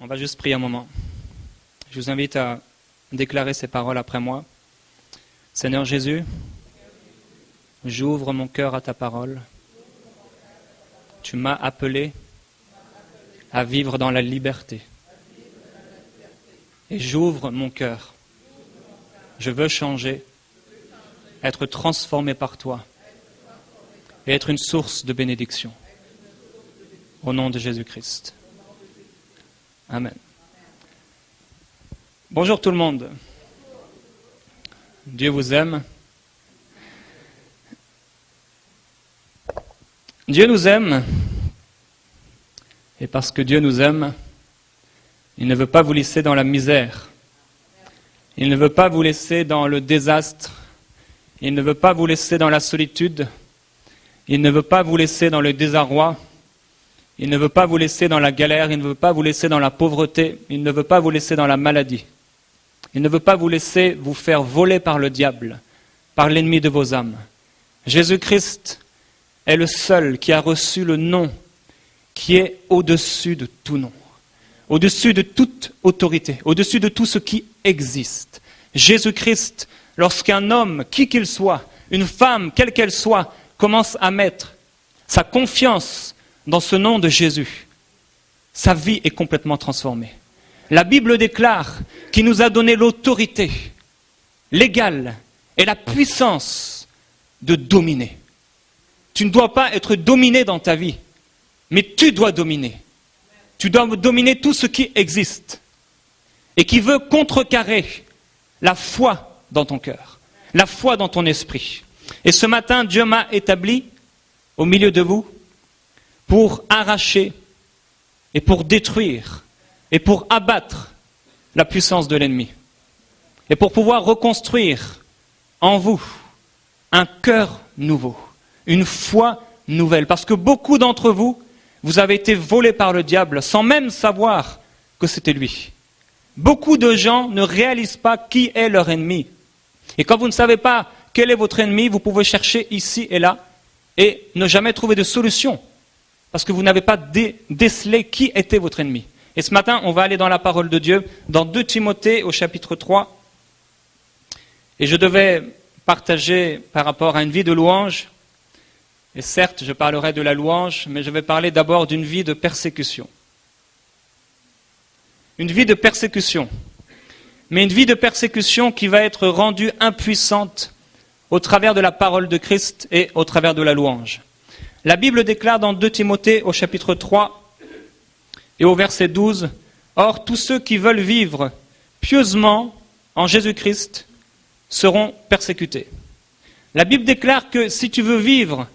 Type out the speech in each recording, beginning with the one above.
On va juste prier un moment. Je vous invite à déclarer ces paroles après moi. Seigneur Jésus, j'ouvre mon cœur à ta parole. Tu m'as appelé à vivre dans la liberté. Et j'ouvre mon cœur. Je veux changer, être transformé par toi et être une source de bénédiction. Au nom de Jésus-Christ. Amen. Bonjour tout le monde. Dieu vous aime. Dieu nous aime. Et parce que Dieu nous aime, il ne veut pas vous laisser dans la misère. Il ne veut pas vous laisser dans le désastre. Il ne veut pas vous laisser dans la solitude. Il ne veut pas vous laisser dans le désarroi. Il ne veut pas vous laisser dans la galère. Il ne veut pas vous laisser dans la pauvreté. Il ne veut pas vous laisser dans la maladie. Il ne veut pas vous laisser vous faire voler par le diable, par l'ennemi de vos âmes. Jésus-Christ est le seul qui a reçu le nom qui est au-dessus de tout nom, au-dessus de toute autorité, au-dessus de tout ce qui existe. Jésus-Christ, lorsqu'un homme, qui qu'il soit, une femme, quelle qu'elle soit, commence à mettre sa confiance dans ce nom de Jésus, sa vie est complètement transformée. La Bible déclare qu'il nous a donné l'autorité légale et la puissance de dominer. Tu ne dois pas être dominé dans ta vie, mais tu dois dominer. Tu dois dominer tout ce qui existe et qui veut contrecarrer la foi dans ton cœur, la foi dans ton esprit. Et ce matin, Dieu m'a établi au milieu de vous pour arracher et pour détruire et pour abattre la puissance de l'ennemi. Et pour pouvoir reconstruire en vous un cœur nouveau, une foi nouvelle. Parce que beaucoup d'entre vous, vous avez été volés par le diable sans même savoir que c'était lui. Beaucoup de gens ne réalisent pas qui est leur ennemi. Et quand vous ne savez pas quel est votre ennemi, vous pouvez chercher ici et là et ne jamais trouver de solution. Parce que vous n'avez pas décelé qui était votre ennemi. Et ce matin, on va aller dans la parole de Dieu, dans 2 Timothée au chapitre 3. Et je devais partager par rapport à une vie de louange. Et certes, je parlerai de la louange, mais je vais parler d'abord d'une vie de persécution. Une vie de persécution. Mais une vie de persécution qui va être rendue impuissante au travers de la parole de Christ et au travers de la louange. La Bible déclare dans 2 Timothée au chapitre 3, et au verset 12, « Or, tous ceux qui veulent vivre pieusement en Jésus-Christ seront persécutés. » La Bible déclare que si tu veux vivre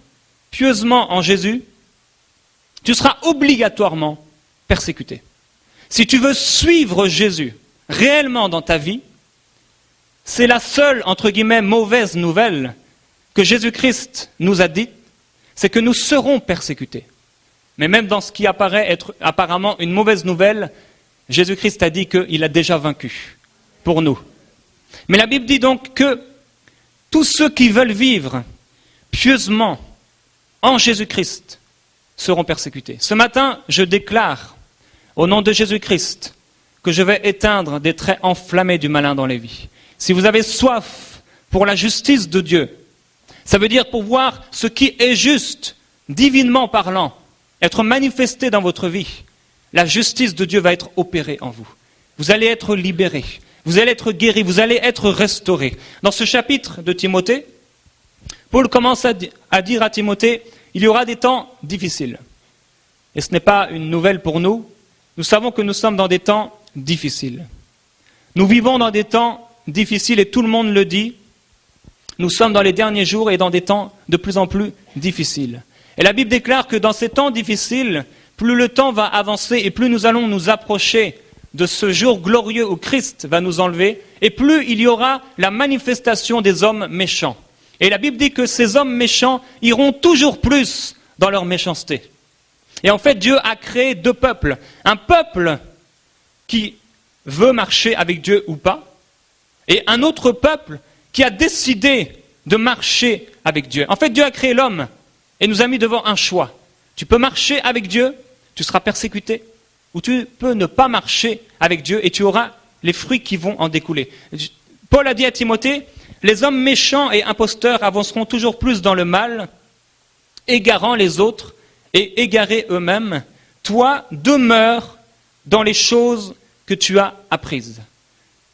pieusement en Jésus, tu seras obligatoirement persécuté. Si tu veux suivre Jésus réellement dans ta vie, c'est la seule, entre guillemets, mauvaise nouvelle que Jésus-Christ nous a dite, c'est que nous serons persécutés. Mais même dans ce qui apparaît être apparemment une mauvaise nouvelle, Jésus-Christ a dit qu'il a déjà vaincu pour nous. Mais la Bible dit donc que tous ceux qui veulent vivre pieusement en Jésus-Christ seront persécutés. Ce matin, je déclare au nom de Jésus-Christ que je vais éteindre des traits enflammés du malin dans les vies. Si vous avez soif pour la justice de Dieu, ça veut dire pour voir ce qui est juste, divinement parlant, être manifesté dans votre vie, la justice de Dieu va être opérée en vous. Vous allez être libérés, vous allez être guéris, vous allez être restaurés. Dans ce chapitre de Timothée, Paul commence à dire à Timothée, il y aura des temps difficiles. Et ce n'est pas une nouvelle pour nous. Nous savons que nous sommes dans des temps difficiles. Nous vivons dans des temps difficiles et tout le monde le dit. Nous sommes dans les derniers jours et dans des temps de plus en plus difficiles. Et la Bible déclare que dans ces temps difficiles, plus le temps va avancer et plus nous allons nous approcher de ce jour glorieux où Christ va nous enlever, et plus il y aura la manifestation des hommes méchants. Et la Bible dit que ces hommes méchants iront toujours plus dans leur méchanceté. Et en fait, Dieu a créé 2 peuples. Un peuple qui veut marcher avec Dieu ou pas, et un autre peuple qui a décidé de marcher avec Dieu. En fait, Dieu a créé l'homme et nous a mis devant un choix. Tu peux marcher avec Dieu, tu seras persécuté. où tu peux ne pas marcher avec Dieu et tu auras les fruits qui vont en découler. Paul a dit à Timothée, les hommes méchants et imposteurs avanceront toujours plus dans le mal, égarant les autres et égarés eux-mêmes. Toi, demeure dans les choses que tu as apprises.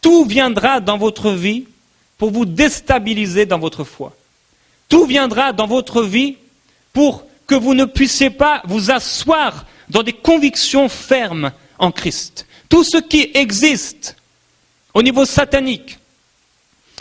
Tout viendra dans votre vie pour vous déstabiliser dans votre foi. Tout viendra dans votre vie pour que vous ne puissiez pas vous asseoir dans des convictions fermes en Christ. Tout ce qui existe au niveau satanique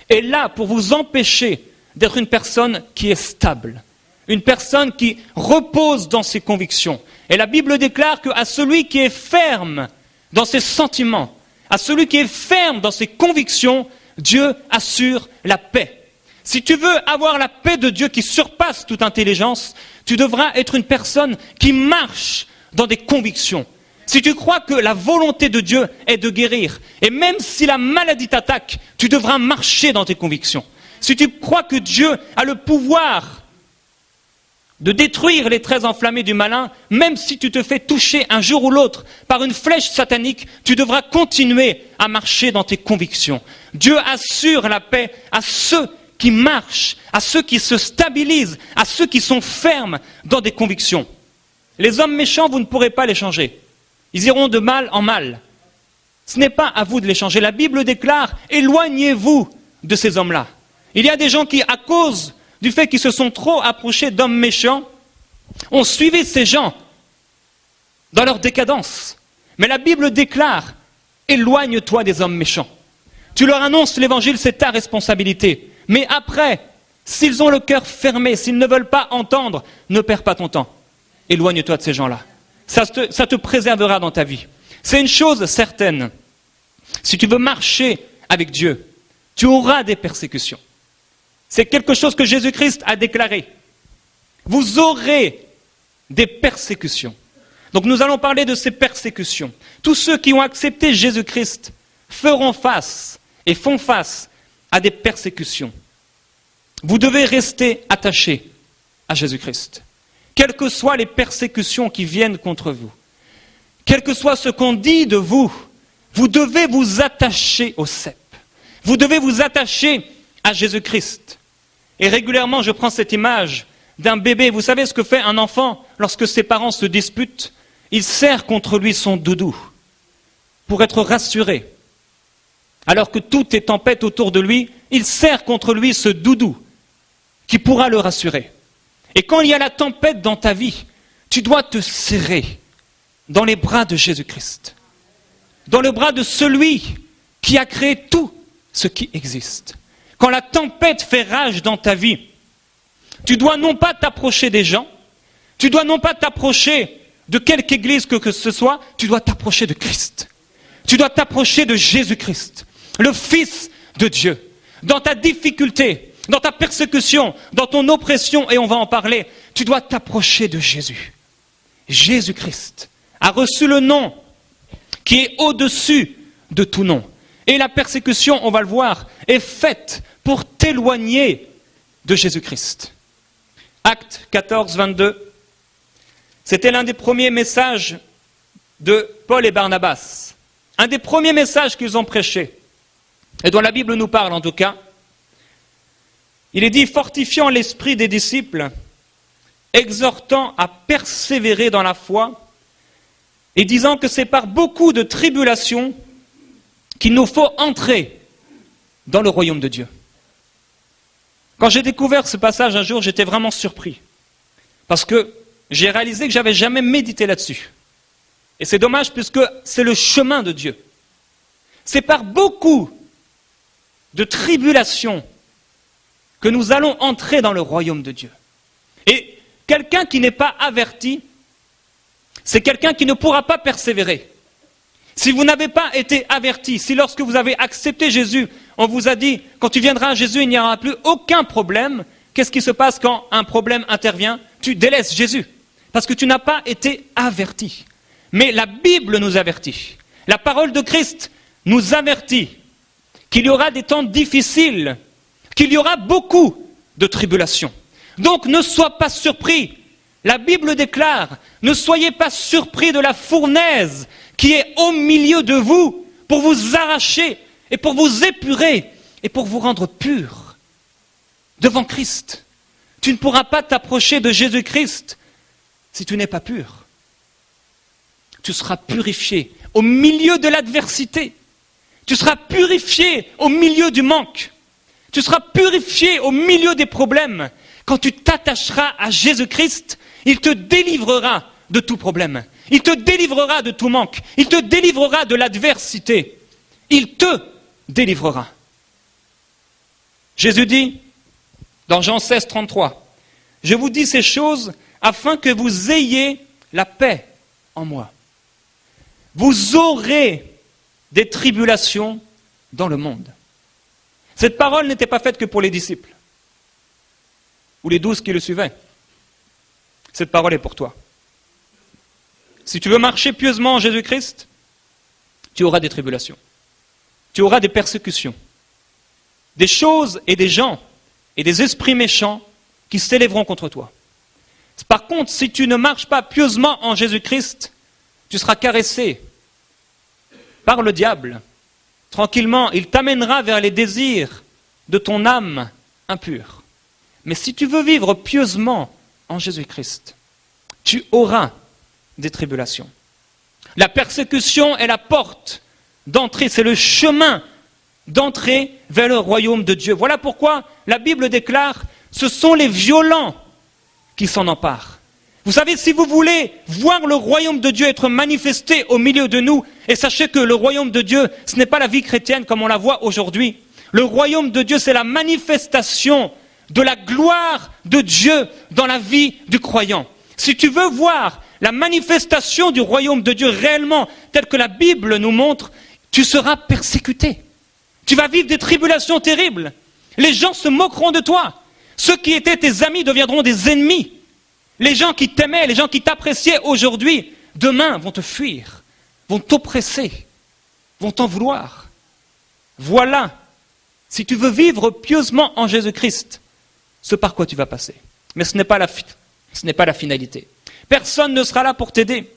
est là pour vous empêcher d'être une personne qui est stable, une personne qui repose dans ses convictions. Et la Bible déclare qu'à celui qui est ferme dans ses sentiments, à celui qui est ferme dans ses convictions, Dieu assure la paix. Si tu veux avoir la paix de Dieu qui surpasse toute intelligence, tu devras être une personne qui marche dans des convictions. Si tu crois que la volonté de Dieu est de guérir, et même si la maladie t'attaque, tu devras marcher dans tes convictions. Si tu crois que Dieu a le pouvoir de détruire les traits enflammés du malin, même si tu te fais toucher un jour ou l'autre par une flèche satanique, tu devras continuer à marcher dans tes convictions. Dieu assure la paix à ceux qui marchent, à ceux qui se stabilisent, à ceux qui sont fermes dans des convictions. Les hommes méchants, vous ne pourrez pas les changer. Ils iront de mal en mal. Ce n'est pas à vous de les changer. La Bible déclare, éloignez-vous de ces hommes-là. Il y a des gens qui, à cause du fait qu'ils se sont trop approchés d'hommes méchants, ont suivi ces gens dans leur décadence. Mais la Bible déclare, éloigne-toi des hommes méchants. Tu leur annonces l'évangile, c'est ta responsabilité. Mais après, s'ils ont le cœur fermé, s'ils ne veulent pas entendre, ne perds pas ton temps. Éloigne-toi de ces gens-là. Ça te préservera dans ta vie. C'est une chose certaine. Si tu veux marcher avec Dieu, tu auras des persécutions. C'est quelque chose que Jésus-Christ a déclaré. Vous aurez des persécutions. Donc nous allons parler de ces persécutions. Tous ceux qui ont accepté Jésus-Christ feront face et font face à des persécutions. Vous devez rester attachés à Jésus-Christ. Quelles que soient les persécutions qui viennent contre vous, quel que soit ce qu'on dit de vous, vous devez vous attacher au cep. Vous devez vous attacher à Jésus-Christ. Et régulièrement, je prends cette image d'un bébé. Vous savez ce que fait un enfant lorsque ses parents se disputent? Il serre contre lui son doudou pour être rassuré. Alors que tout est tempête autour de lui, il serre contre lui ce doudou qui pourra le rassurer. Et quand il y a la tempête dans ta vie, tu dois te serrer dans les bras de Jésus-Christ, dans le bras de celui qui a créé tout ce qui existe. Quand la tempête fait rage dans ta vie, tu dois non pas t'approcher des gens, tu dois non pas t'approcher de quelque église que ce soit, tu dois t'approcher de Christ. Tu dois t'approcher de Jésus-Christ, le Fils de Dieu. Dans ta difficulté, dans ta persécution, dans ton oppression, et on va en parler, tu dois t'approcher de Jésus. Jésus-Christ a reçu le nom qui est au-dessus de tout nom. Et la persécution, on va le voir, est faite pour t'éloigner de Jésus-Christ. Actes 14, 22. C'était l'un des premiers messages de Paul et Barnabas. Un des premiers messages qu'ils ont prêché. Et dont la Bible nous parle en tout cas. Il est dit, fortifiant l'esprit des disciples, exhortant à persévérer dans la foi, et disant que c'est par beaucoup de tribulations qu'il nous faut entrer dans le royaume de Dieu. Quand j'ai découvert ce passage un jour, j'étais vraiment surpris. Parce que j'ai réalisé que je n'avais jamais médité là-dessus. Et c'est dommage puisque c'est le chemin de Dieu. C'est par beaucoup de tribulations que nous allons entrer dans le royaume de Dieu. Et quelqu'un qui n'est pas averti, c'est quelqu'un qui ne pourra pas persévérer. Si vous n'avez pas été averti, si lorsque vous avez accepté Jésus, on vous a dit, quand tu viendras à Jésus, il n'y aura plus aucun problème, qu'est-ce qui se passe quand un problème intervient? Tu délaisses Jésus, parce que tu n'as pas été averti. Mais la Bible nous avertit, la parole de Christ nous avertit qu'il y aura des temps difficiles, qu'il y aura beaucoup de tribulations. Donc ne sois pas surpris. La Bible déclare, ne soyez pas surpris de la fournaise qui est au milieu de vous pour vous arracher et pour vous épurer et pour vous rendre purs devant Christ. Tu ne pourras pas t'approcher de Jésus-Christ si tu n'es pas pur. Tu seras purifié au milieu de l'adversité. Tu seras purifié au milieu du manque. Tu seras purifié au milieu des problèmes. Quand tu t'attacheras à Jésus-Christ, il te délivrera de tout problème. Il te délivrera de tout manque. Il te délivrera de l'adversité. Il te délivrera. Jésus dit, dans Jean 16, 33, « Je vous dis ces choses afin que vous ayez la paix en moi. Vous aurez des tribulations dans le monde. » Cette parole n'était pas faite que pour les disciples ou les 12 qui le suivaient. Cette parole est pour toi. Si tu veux marcher pieusement en Jésus-Christ, tu auras des tribulations. Tu auras des persécutions. Des choses et des gens et des esprits méchants qui s'élèveront contre toi. Par contre, si tu ne marches pas pieusement en Jésus-Christ, tu seras caressé par le diable. Tranquillement, il t'amènera vers les désirs de ton âme impure. Mais si tu veux vivre pieusement en Jésus-Christ, tu auras des tribulations. La persécution est la porte d'entrée, c'est le chemin d'entrée vers le royaume de Dieu. Voilà pourquoi la Bible déclare, ce sont les violents qui s'en emparent. Vous savez, si vous voulez voir le royaume de Dieu être manifesté au milieu de nous, et sachez que le royaume de Dieu, ce n'est pas la vie chrétienne comme on la voit aujourd'hui. Le royaume de Dieu, c'est la manifestation de la gloire de Dieu dans la vie du croyant. Si tu veux voir la manifestation du royaume de Dieu réellement, telle que la Bible nous montre, tu seras persécuté. Tu vas vivre des tribulations terribles. Les gens se moqueront de toi. Ceux qui étaient tes amis deviendront des ennemis. Les gens qui t'aimaient, les gens qui t'appréciaient aujourd'hui, demain vont te fuir, vont t'oppresser, vont t'en vouloir. Voilà, si tu veux vivre pieusement en Jésus-Christ, ce par quoi tu vas passer. Mais ce n'est pas la finalité. Personne ne sera là pour t'aider.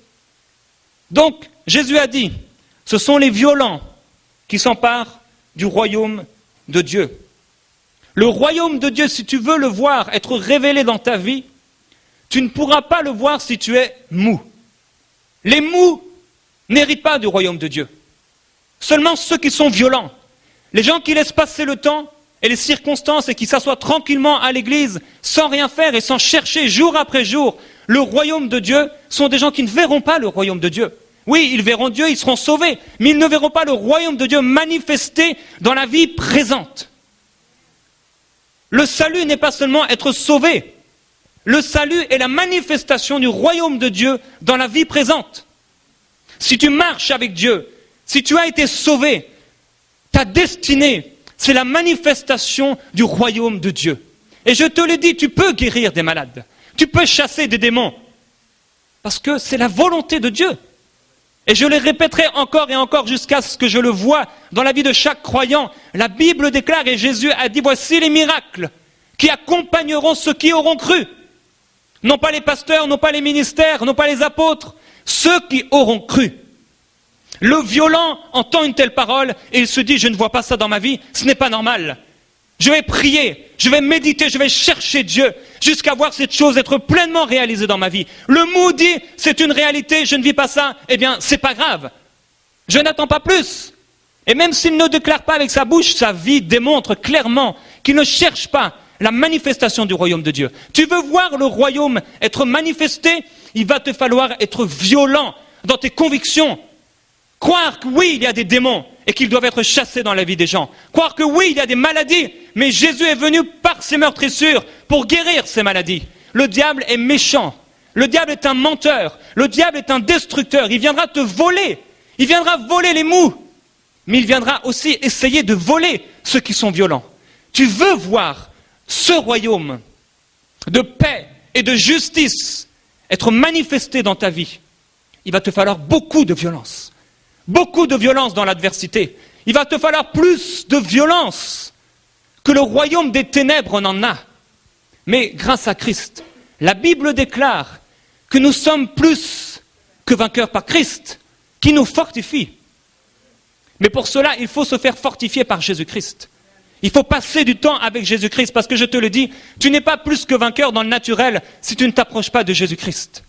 Donc, Jésus a dit, ce sont les violents qui s'emparent du royaume de Dieu. Le royaume de Dieu, si tu veux le voir être révélé dans ta vie, tu ne pourras pas le voir si tu es mou. Les mous n'héritent pas du royaume de Dieu. Seulement ceux qui sont violents, les gens qui laissent passer le temps et les circonstances et qui s'assoient tranquillement à l'église sans rien faire et sans chercher jour après jour le royaume de Dieu, sont des gens qui ne verront pas le royaume de Dieu. Oui, ils verront Dieu, ils seront sauvés, mais ils ne verront pas le royaume de Dieu manifesté dans la vie présente. Le salut n'est pas seulement être sauvé. Le salut est la manifestation du royaume de Dieu dans la vie présente. Si tu marches avec Dieu, si tu as été sauvé, ta destinée, c'est la manifestation du royaume de Dieu. Et je te le dis, tu peux guérir des malades, tu peux chasser des démons, parce que c'est la volonté de Dieu. Et je le répéterai encore et encore jusqu'à ce que je le vois dans la vie de chaque croyant. La Bible déclare, et Jésus a dit, voici les miracles qui accompagneront ceux qui auront cru. Non pas les pasteurs, non pas les ministères, non pas les apôtres, ceux qui auront cru. Le violent entend une telle parole et il se dit, je ne vois pas ça dans ma vie, ce n'est pas normal. Je vais prier, je vais méditer, je vais chercher Dieu jusqu'à voir cette chose être pleinement réalisée dans ma vie. Le mot dit, c'est une réalité, je ne vis pas ça, eh bien, c'est pas grave. Je n'attends pas plus. Et même s'il ne déclare pas avec sa bouche, sa vie démontre clairement qu'il ne cherche pas la manifestation du royaume de Dieu. Tu veux voir le royaume être manifesté, il va te falloir être violent dans tes convictions. Croire que oui, il y a des démons et qu'ils doivent être chassés dans la vie des gens. Croire que oui, il y a des maladies, mais Jésus est venu par ses meurtrissures pour guérir ces maladies. Le diable est méchant. Le diable est un menteur. Le diable est un destructeur. Il viendra te voler. Il viendra voler les mous. Mais il viendra aussi essayer de voler ceux qui sont violents. Tu veux voir ce royaume de paix et de justice être manifesté dans ta vie. Il va te falloir beaucoup de violence. Beaucoup de violence dans l'adversité. Il va te falloir plus de violence que le royaume des ténèbres n'en a. Mais grâce à Christ, la Bible déclare que nous sommes plus que vainqueurs par Christ, qui nous fortifie. Mais pour cela, il faut se faire fortifier par Jésus-Christ. Il faut passer du temps avec Jésus-Christ, parce que je te le dis, tu n'es pas plus que vainqueur dans le naturel si tu ne t'approches pas de Jésus-Christ.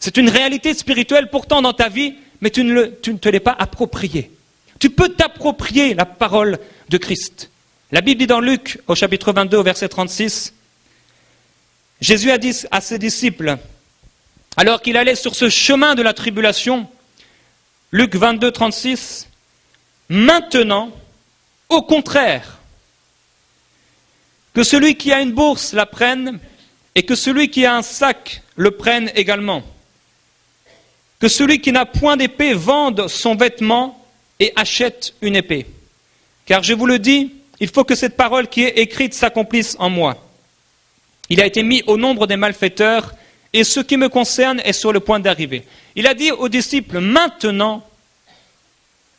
C'est une réalité spirituelle pourtant dans ta vie, mais tu ne te l'es pas appropriée. Tu peux t'approprier la parole de Christ. La Bible dit dans Luc, au chapitre 22, au verset 36, Jésus a dit à ses disciples, alors qu'il allait sur ce chemin de la tribulation, Luc 22, 36, « Maintenant, au contraire, que celui qui a une bourse la prenne, et que celui qui a un sac le prenne également. Que celui qui n'a point d'épée vende son vêtement et achète une épée. Car je vous le dis, il faut que cette parole qui est écrite s'accomplisse en moi. Il a été mis au nombre des malfaiteurs, et ce qui me concerne est sur le point d'arriver. » Il a dit aux disciples, maintenant,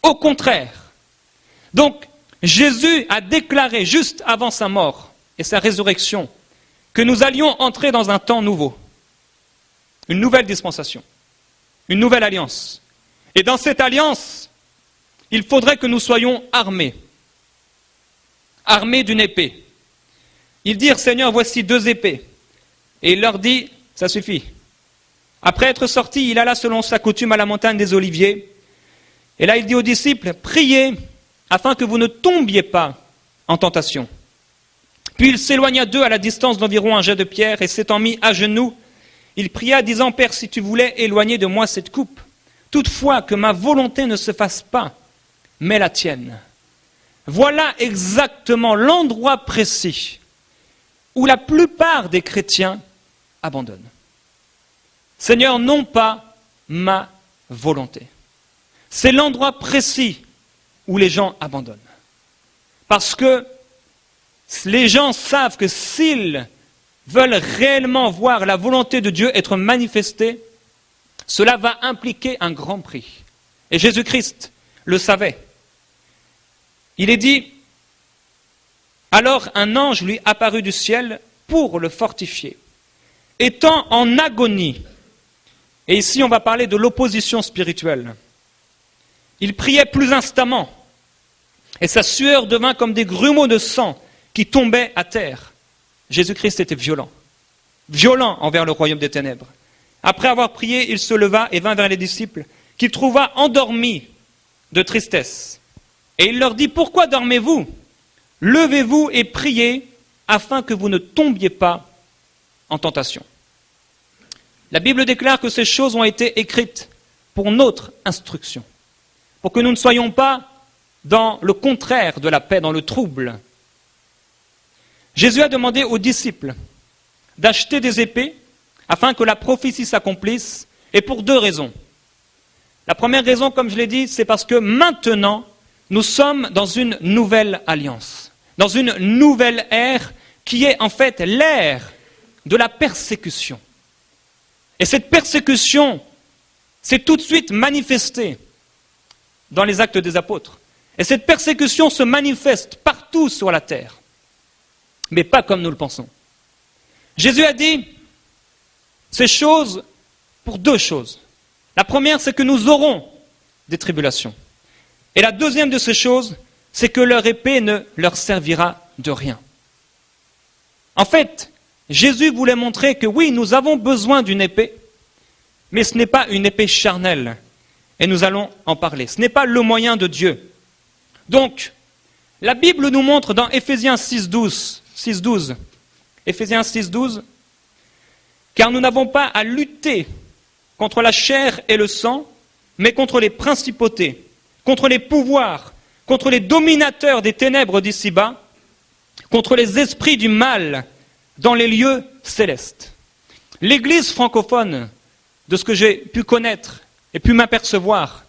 au contraire. Donc, Jésus a déclaré juste avant sa mort et sa résurrection que nous allions entrer dans un temps nouveau, une nouvelle dispensation, une nouvelle alliance. Et dans cette alliance, il faudrait que nous soyons armés d'une épée. Ils dirent, Seigneur, voici 2 épées. Et il leur dit, ça suffit. Après être sorti, il alla selon sa coutume à la montagne des Oliviers. Et là, il dit aux disciples, priez afin que vous ne tombiez pas en tentation. Puis il s'éloigna d'eux à la distance d'environ un jet de pierre, et s'étant mis à genoux, il pria, disant, Père, si tu voulais éloigner de moi cette coupe, toutefois que ma volonté ne se fasse pas, mais la tienne. Voilà exactement l'endroit précis où la plupart des chrétiens abandonnent. Seigneur, non pas ma volonté. C'est l'endroit précis où les gens abandonnent. Parce que les gens savent que s'ils veulent réellement voir la volonté de Dieu être manifestée, cela va impliquer un grand prix. Et Jésus-Christ le savait. Il est dit, alors un ange lui apparut du ciel pour le fortifier. Étant en agonie, et ici on va parler de l'opposition spirituelle, il priait plus instamment, et sa sueur devint comme des grumeaux de sang qui tombaient à terre. Jésus-Christ était violent envers le royaume des ténèbres. Après avoir prié, il se leva et vint vers les disciples, qu'il trouva endormis de tristesse. Et il leur dit, pourquoi dormez-vous? Levez-vous et priez, afin que vous ne tombiez pas en tentation. La Bible déclare que ces choses ont été écrites pour notre instruction, pour que nous ne soyons pas dans le contraire de la paix, dans le trouble. Jésus a demandé aux disciples d'acheter des épées afin que la prophétie s'accomplisse, et pour 2 raisons. La première raison, comme je l'ai dit, c'est parce que maintenant, nous sommes dans une nouvelle alliance, dans une nouvelle ère qui est en fait l'ère de la persécution. Et cette persécution s'est tout de suite manifestée dans les Actes des Apôtres. Et cette persécution se manifeste partout sur la terre, mais pas comme nous le pensons. Jésus a dit ces choses pour 2 choses. La première, c'est que nous aurons des tribulations. Et la deuxième de ces choses, c'est que leur épée ne leur servira de rien. En fait, Jésus voulait montrer que oui, nous avons besoin d'une épée, mais ce n'est pas une épée charnelle. Et nous allons en parler. Ce n'est pas le moyen de Dieu. Donc, la Bible nous montre dans Éphésiens 6.12, Éphésiens 6.12, car nous n'avons pas à lutter contre la chair et le sang, mais contre les principautés, contre les pouvoirs, contre les dominateurs des ténèbres d'ici-bas, contre les esprits du mal dans les lieux célestes. L'Église francophone, de ce que j'ai pu connaître et pu m'apercevoir,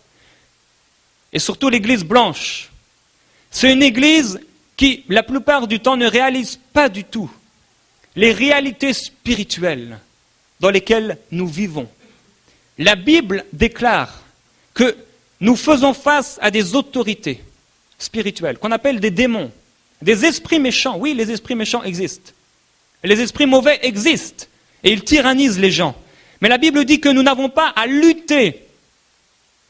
et surtout l'Église blanche, c'est une Église qui, la plupart du temps, ne réalise pas du tout les réalités spirituelles dans lesquelles nous vivons. La Bible déclare que nous faisons face à des autorités spirituelles, qu'on appelle des démons, des esprits méchants. Oui, les esprits méchants existent. Les esprits mauvais existent et ils tyrannisent les gens. Mais la Bible dit que nous n'avons pas à lutter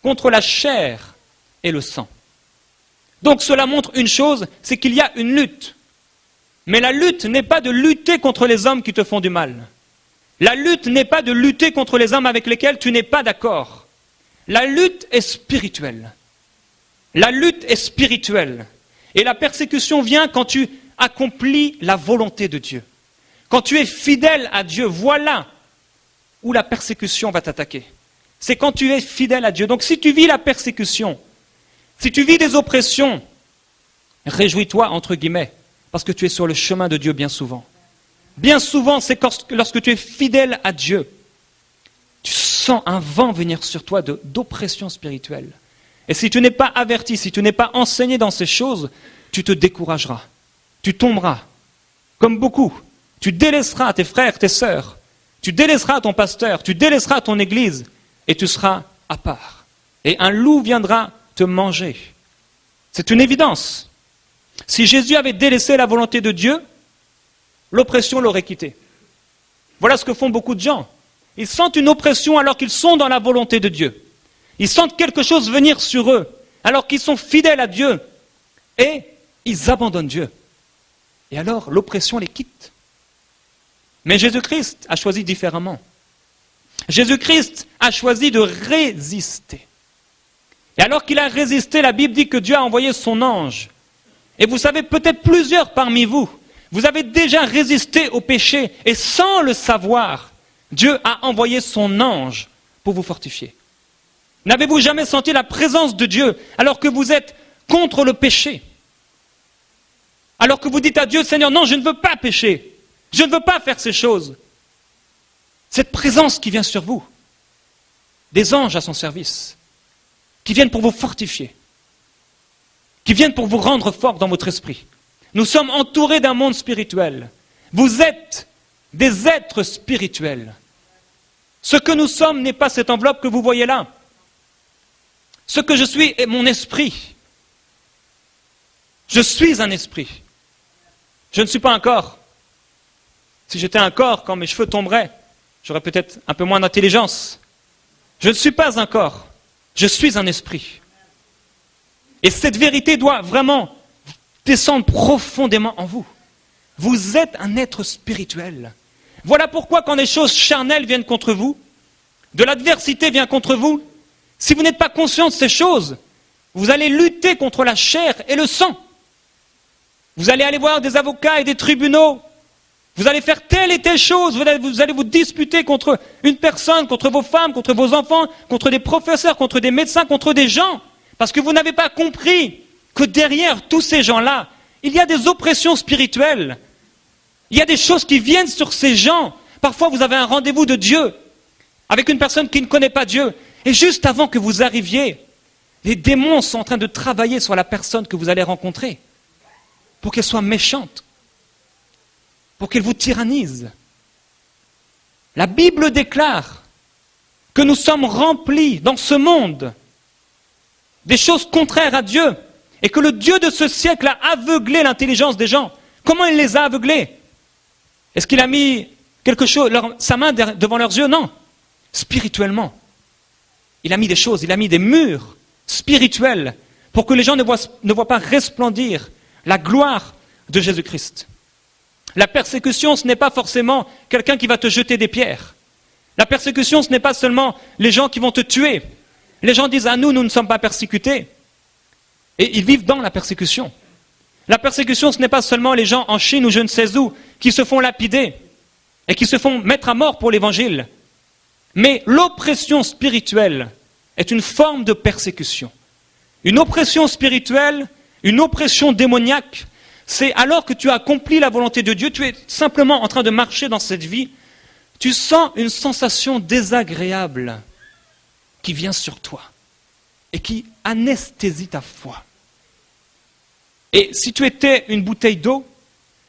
contre la chair et le sang. Donc cela montre une chose, c'est qu'il y a une lutte. Mais la lutte n'est pas de lutter contre les hommes qui te font du mal. La lutte n'est pas de lutter contre les hommes avec lesquels tu n'es pas d'accord. La lutte est spirituelle. La lutte est spirituelle. Et la persécution vient quand tu accomplis la volonté de Dieu. Quand tu es fidèle à Dieu, voilà où la persécution va t'attaquer. C'est quand tu es fidèle à Dieu. Donc si tu vis la persécution, si tu vis des oppressions, réjouis-toi, entre guillemets, parce que tu es sur le chemin de Dieu bien souvent. Bien souvent, c'est lorsque tu es fidèle à Dieu, tu sens un vent venir sur toi d'oppression spirituelle. Et si tu n'es pas averti, si tu n'es pas enseigné dans ces choses, tu te décourageras, tu tomberas, comme beaucoup. Tu délaisseras tes frères, tes sœurs, tu délaisseras ton pasteur, tu délaisseras ton église, et tu seras à part. Et un loup viendra te manger. C'est une évidence. Si Jésus avait délaissé la volonté de Dieu, l'oppression l'aurait quitté. Voilà ce que font beaucoup de gens. Ils sentent une oppression alors qu'ils sont dans la volonté de Dieu. Ils sentent quelque chose venir sur eux alors qu'ils sont fidèles à Dieu. Et ils abandonnent Dieu. Et alors l'oppression les quitte. Mais Jésus-Christ a choisi différemment. Jésus-Christ a choisi de résister. Et alors qu'il a résisté, la Bible dit que Dieu a envoyé son ange. Et vous savez, peut-être plusieurs parmi vous, vous avez déjà résisté au péché et sans le savoir, Dieu a envoyé son ange pour vous fortifier. N'avez-vous jamais senti la présence de Dieu alors que vous êtes contre le péché? Alors que vous dites à Dieu, Seigneur, non, je ne veux pas pécher. Je ne veux pas faire ces choses. Cette présence qui vient sur vous, des anges à son service, qui viennent pour vous fortifier, qui viennent pour vous rendre fort dans votre esprit. Nous sommes entourés d'un monde spirituel. Vous êtes des êtres spirituels. Ce que nous sommes n'est pas cette enveloppe que vous voyez là. Ce que je suis est mon esprit. Je suis un esprit. Je ne suis pas un corps. Si j'étais un corps, quand mes cheveux tomberaient, j'aurais peut-être un peu moins d'intelligence. Je ne suis pas un corps. Je suis un esprit. Et cette vérité doit vraiment descendre profondément en vous. Vous êtes un être spirituel. Voilà pourquoi quand les choses charnelles viennent contre vous, de l'adversité vient contre vous, si vous n'êtes pas conscient de ces choses, vous allez lutter contre la chair et le sang. Vous allez aller voir des avocats et des tribunaux. Vous allez faire telle et telle chose. Vous allez vous disputer contre une personne, contre vos femmes, contre vos enfants, contre des professeurs, contre des médecins, contre des gens. Parce que vous n'avez pas compris que derrière tous ces gens-là, il y a des oppressions spirituelles. Il y a des choses qui viennent sur ces gens. Parfois, vous avez un rendez-vous de Dieu avec une personne qui ne connaît pas Dieu. Et juste avant que vous arriviez, les démons sont en train de travailler sur la personne que vous allez rencontrer pour qu'elle soit méchante, pour qu'elle vous tyrannise. La Bible déclare que nous sommes remplis dans ce monde des choses contraires à Dieu et que le Dieu de ce siècle a aveuglé l'intelligence des gens. Comment il les a aveuglés? Est-ce qu'il a mis quelque chose, sa main devant leurs yeux? Non. Spirituellement. Il a mis des choses, il a mis des murs spirituels pour que les gens ne voient pas resplendir la gloire de Jésus-Christ. La persécution, ce n'est pas forcément quelqu'un qui va te jeter des pierres. La persécution, ce n'est pas seulement les gens qui vont te tuer. Les gens disent, nous ne sommes pas persécutés. Et ils vivent dans la persécution. La persécution, ce n'est pas seulement les gens en Chine ou je ne sais où qui se font lapider et qui se font mettre à mort pour l'évangile. Mais l'oppression spirituelle est une forme de persécution. Une oppression spirituelle, une oppression démoniaque, c'est alors que tu as accompli la volonté de Dieu, tu es simplement en train de marcher dans cette vie, tu sens une sensation désagréable qui vient sur toi et qui anesthésie ta foi. Et si tu étais une bouteille d'eau,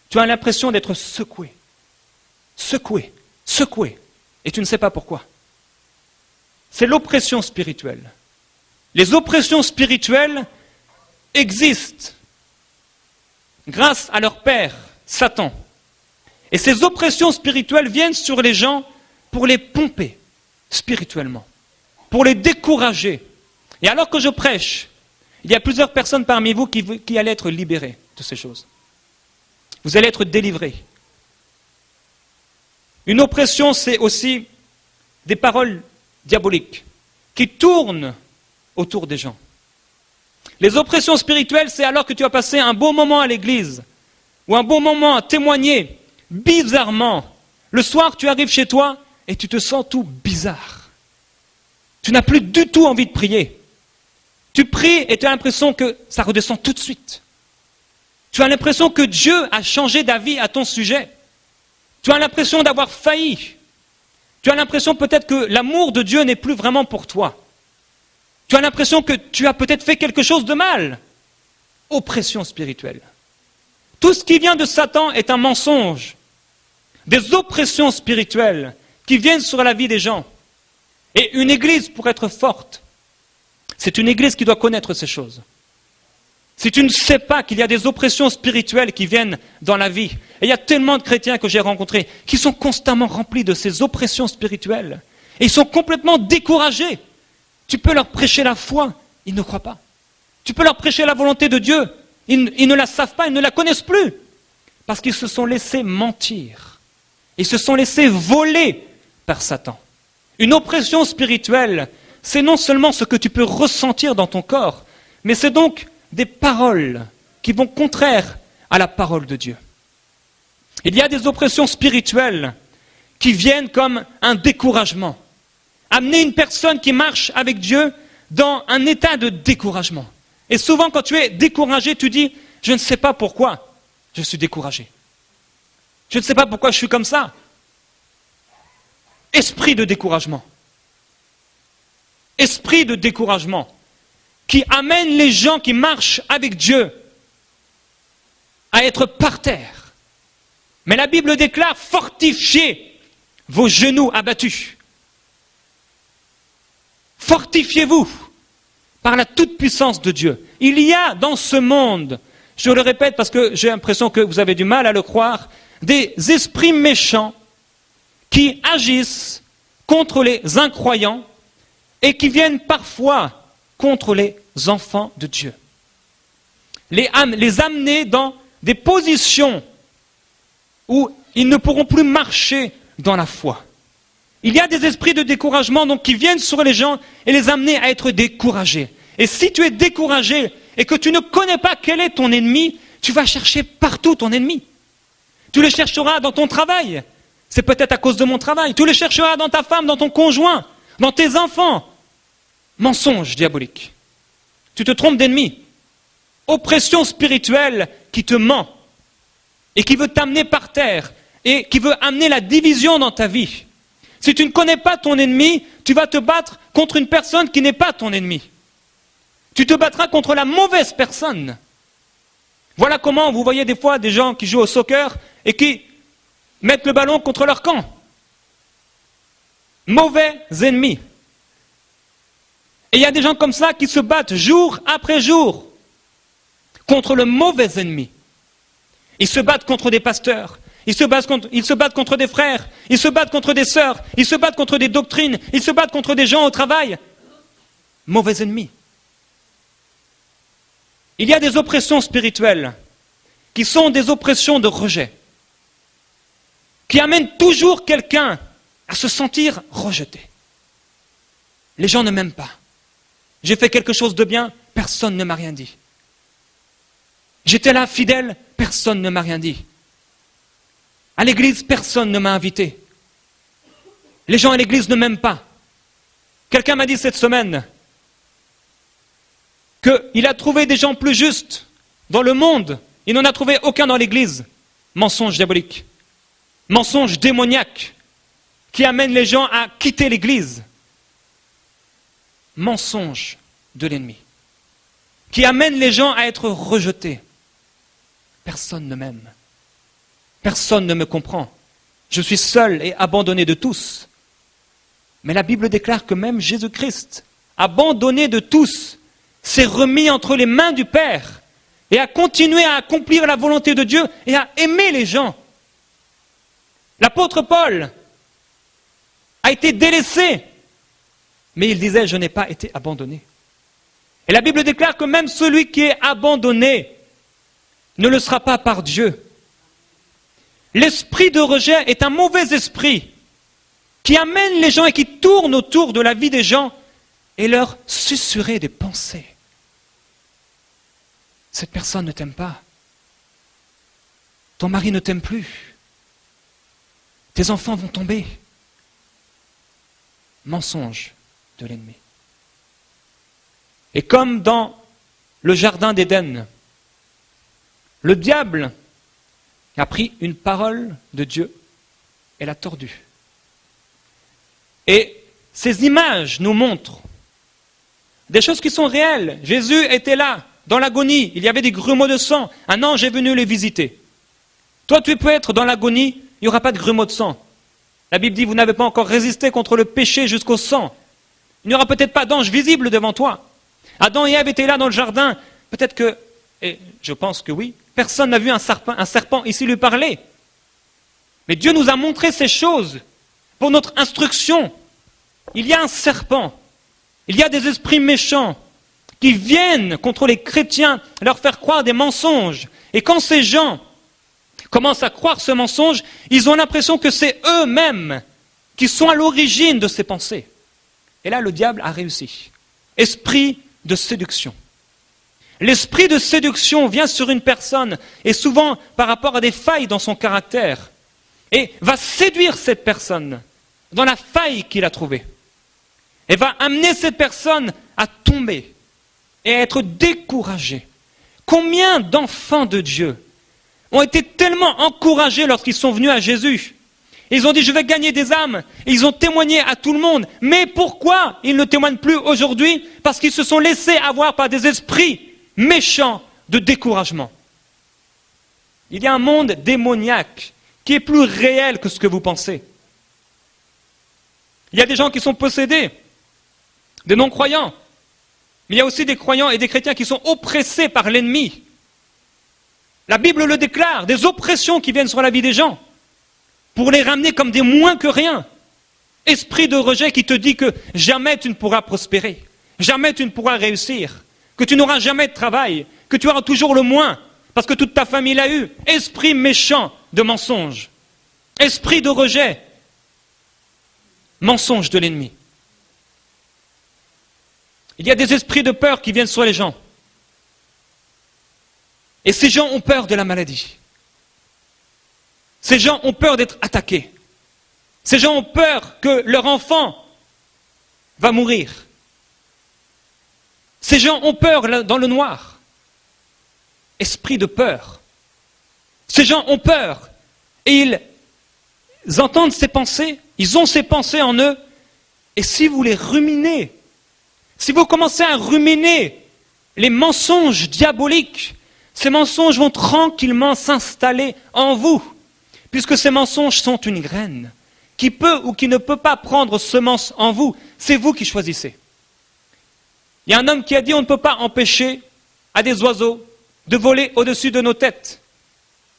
tu as l'impression d'être secoué, secoué, secoué, et tu ne sais pas pourquoi. C'est l'oppression spirituelle. Les oppressions spirituelles existent grâce à leur père, Satan. Et ces oppressions spirituelles viennent sur les gens pour les pomper spirituellement, pour les décourager, Et alors que je prêche, il y a plusieurs personnes parmi vous qui allaient être libérées de ces choses. Vous allez être délivrés. Une oppression, c'est aussi des paroles diaboliques qui tournent autour des gens. Les oppressions spirituelles, c'est alors que tu as passé un beau moment à l'église ou un bon moment à témoigner bizarrement. Le soir, tu arrives chez toi et tu te sens tout bizarre. Tu n'as plus du tout envie de prier. Tu pries et tu as l'impression que ça redescend tout de suite. Tu as l'impression que Dieu a changé d'avis à ton sujet. Tu as l'impression d'avoir failli. Tu as l'impression peut-être que l'amour de Dieu n'est plus vraiment pour toi. Tu as l'impression que tu as peut-être fait quelque chose de mal. Oppression spirituelle. Tout ce qui vient de Satan est un mensonge. Des oppressions spirituelles qui viennent sur la vie des gens. Et une église, pour être forte, c'est une église qui doit connaître ces choses. Si tu ne sais pas qu'il y a des oppressions spirituelles qui viennent dans la vie, et il y a tellement de chrétiens que j'ai rencontrés qui sont constamment remplis de ces oppressions spirituelles, et ils sont complètement découragés. Tu peux leur prêcher la foi, ils ne croient pas. Tu peux leur prêcher la volonté de Dieu, ils ne la savent pas, ils ne la connaissent plus, parce qu'ils se sont laissés mentir. Ils se sont laissés voler par Satan. Une oppression spirituelle, c'est non seulement ce que tu peux ressentir dans ton corps, mais c'est donc des paroles qui vont contraires à la parole de Dieu. Il y a des oppressions spirituelles qui viennent comme un découragement. Amener une personne qui marche avec Dieu dans un état de découragement. Et souvent quand tu es découragé, tu dis, je ne sais pas pourquoi je suis découragé. Je ne sais pas pourquoi je suis comme ça. Esprit de découragement. Esprit de découragement qui amène les gens qui marchent avec Dieu à être par terre. Mais la Bible déclare, fortifiez vos genoux abattus. Fortifiez-vous par la toute-puissance de Dieu. Il y a dans ce monde, je le répète parce que j'ai l'impression que vous avez du mal à le croire, des esprits méchants qui agissent contre les incroyants et qui viennent parfois contre les enfants de Dieu. Les amener dans des positions où ils ne pourront plus marcher dans la foi. Il y a des esprits de découragement donc, qui viennent sur les gens et les amener à être découragés. Et si tu es découragé et que tu ne connais pas quel est ton ennemi, tu vas chercher partout ton ennemi. Tu le chercheras dans ton travail. C'est peut-être à cause de mon travail. Tu le chercheras dans ta femme, dans ton conjoint, dans tes enfants. Mensonge diabolique. Tu te trompes d'ennemi. Oppression spirituelle qui te ment et qui veut t'amener par terre et qui veut amener la division dans ta vie. Si tu ne connais pas ton ennemi, tu vas te battre contre une personne qui n'est pas ton ennemi. Tu te battras contre la mauvaise personne. Voilà comment vous voyez des fois des gens qui jouent au soccer et qui mettent le ballon contre leur camp. Mauvais ennemis. Et il y a des gens comme ça qui se battent jour après jour contre le mauvais ennemi. Ils se battent contre des pasteurs, ils se battent contre des frères, ils se battent contre des sœurs, ils se battent contre des doctrines, ils se battent contre des gens au travail. Mauvais ennemi. Il y a des oppressions spirituelles qui sont des oppressions de rejet, qui amènent toujours quelqu'un à se sentir rejeté. Les gens ne m'aiment pas. J'ai fait quelque chose de bien, personne ne m'a rien dit. J'étais là fidèle, personne ne m'a rien dit. À l'église, personne ne m'a invité. Les gens à l'église ne m'aiment pas. Quelqu'un m'a dit cette semaine qu'il a trouvé des gens plus justes dans le monde. Il n'en a trouvé aucun dans l'église. Mensonge diabolique. Mensonge démoniaque qui amène les gens à quitter l'église. Mensonge de l'ennemi qui amène les gens à être rejetés. Personne ne m'aime. Personne ne me comprend. Je suis seul et abandonné de tous. Mais la Bible déclare que même Jésus-Christ, abandonné de tous, s'est remis entre les mains du Père et a continué à accomplir la volonté de Dieu et à aimer les gens. L'apôtre Paul a été délaissé, mais il disait, je n'ai pas été abandonné. Et la Bible déclare que même celui qui est abandonné ne le sera pas par Dieu. L'esprit de rejet est un mauvais esprit qui amène les gens et qui tourne autour de la vie des gens et leur susurrer des pensées. Cette personne ne t'aime pas. Ton mari ne t'aime plus. Tes enfants vont tomber. Mensonge de l'ennemi. Et comme dans le jardin d'Éden, le diable a pris une parole de Dieu et l'a tordue. Et ces images nous montrent des choses qui sont réelles. Jésus était là, dans l'agonie, il y avait des grumeaux de sang. Un ange est venu les visiter. Toi, tu peux être dans l'agonie, il n'y aura pas de grumeaux de sang. La Bible dit, vous n'avez pas encore résisté contre le péché jusqu'au sang. Il n'y aura peut-être pas d'ange visible devant toi. Adam et Ève étaient là dans le jardin. Peut-être que, et je pense que oui, personne n'a vu un serpent ici lui parler. Mais Dieu nous a montré ces choses pour notre instruction. Il y a un serpent. Il y a des esprits méchants qui viennent contre les chrétiens leur faire croire des mensonges. Et quand ces gens commencent à croire ce mensonge, ils ont l'impression que c'est eux-mêmes qui sont à l'origine de ces pensées. Et là, le diable a réussi. Esprit de séduction. L'esprit de séduction vient sur une personne, et souvent par rapport à des failles dans son caractère, et va séduire cette personne dans la faille qu'il a trouvée. Et va amener cette personne à tomber et à être découragée. Combien d'enfants de Dieu ont été tellement encouragés lorsqu'ils sont venus à Jésus. Ils ont dit, je vais gagner des âmes. Et ils ont témoigné à tout le monde. Mais pourquoi ils ne témoignent plus aujourd'hui? Parce qu'ils se sont laissés avoir par des esprits méchants de découragement. Il y a un monde démoniaque qui est plus réel que ce que vous pensez. Il y a des gens qui sont possédés, des non-croyants. Mais il y a aussi des croyants et des chrétiens qui sont oppressés par l'ennemi. La Bible le déclare, des oppressions qui viennent sur la vie des gens, pour les ramener comme des moins que rien. Esprit de rejet qui te dit que jamais tu ne pourras prospérer, jamais tu ne pourras réussir, que tu n'auras jamais de travail, que tu auras toujours le moins, parce que toute ta famille l'a eu. Esprit méchant de mensonge, esprit de rejet, mensonge de l'ennemi. Il y a des esprits de peur qui viennent sur les gens. Et ces gens ont peur de la maladie. Ces gens ont peur d'être attaqués. Ces gens ont peur que leur enfant va mourir. Ces gens ont peur dans le noir. Esprit de peur. Ces gens ont peur. Et ils entendent ces pensées, ils ont ces pensées en eux. Et si vous les ruminez, si vous commencez à ruminer les mensonges diaboliques, ces mensonges vont tranquillement s'installer en vous, puisque ces mensonges sont une graine qui peut ou qui ne peut pas prendre semence en vous. C'est vous qui choisissez. Il y a un homme qui a dit, on ne peut pas empêcher à des oiseaux de voler au-dessus de nos têtes,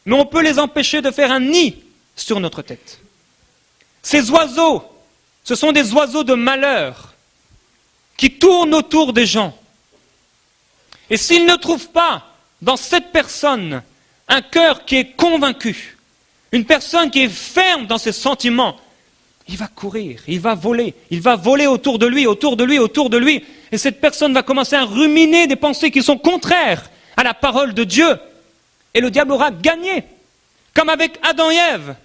mais on peut les empêcher de faire un nid sur notre tête. Ces oiseaux, ce sont des oiseaux de malheur qui tournent autour des gens. Et s'ils ne trouvent pas dans cette personne un cœur qui est convaincu, une personne qui est ferme dans ses sentiments, il va courir, il va voler autour de lui, autour de lui, autour de lui, et cette personne va commencer à ruminer des pensées qui sont contraires à la parole de Dieu, et le diable aura gagné, comme avec Adam et Ève.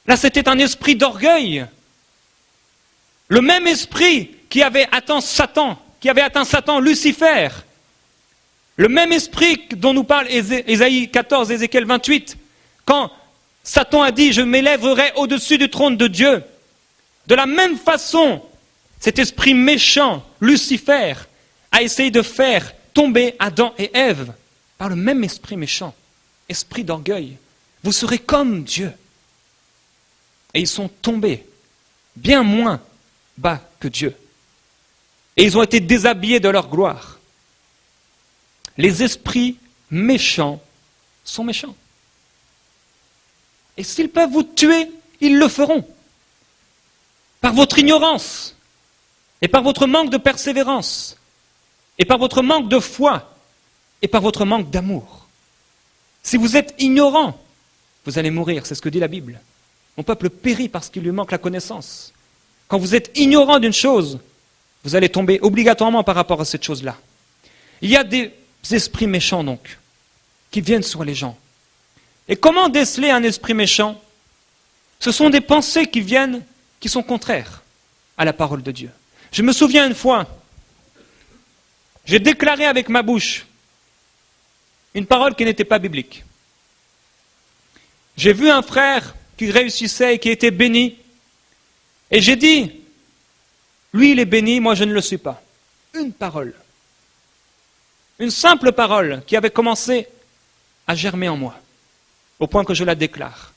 Là, c'était un esprit d'orgueil, le même esprit qui avait atteint Satan, Lucifer, le même esprit dont nous parle Ésaïe 14, Ézéchiel 28, quand Satan a dit « Je m'élèverai au-dessus du trône de Dieu ». De la même façon, cet esprit méchant, Lucifer, a essayé de faire tomber Adam et Ève par le même esprit méchant, esprit d'orgueil. Vous serez comme Dieu. Et ils sont tombés bien moins bas que Dieu. Et ils ont été déshabillés de leur gloire. Les esprits méchants sont méchants. Et s'ils peuvent vous tuer, ils le feront. Par votre ignorance et par votre manque de persévérance. et par votre manque de foi, et par votre manque d'amour. Si vous êtes ignorant, vous allez mourir, c'est ce que dit la Bible. Mon peuple périt parce qu'il lui manque la connaissance. Quand vous êtes ignorant d'une chose, vous allez tomber obligatoirement par rapport à cette chose-là. Il y a des esprits méchants donc, qui viennent sur les gens. Et comment déceler un esprit méchant? Ce sont des pensées qui viennent, qui sont contraires à la parole de Dieu. Je me souviens une fois, j'ai déclaré avec ma bouche une parole qui n'était pas biblique. J'ai vu un frère qui réussissait et qui était béni, et j'ai dit, lui il est béni, moi je ne le suis pas. Une parole. Une simple parole qui avait commencé à germer en moi, au point que je la déclare.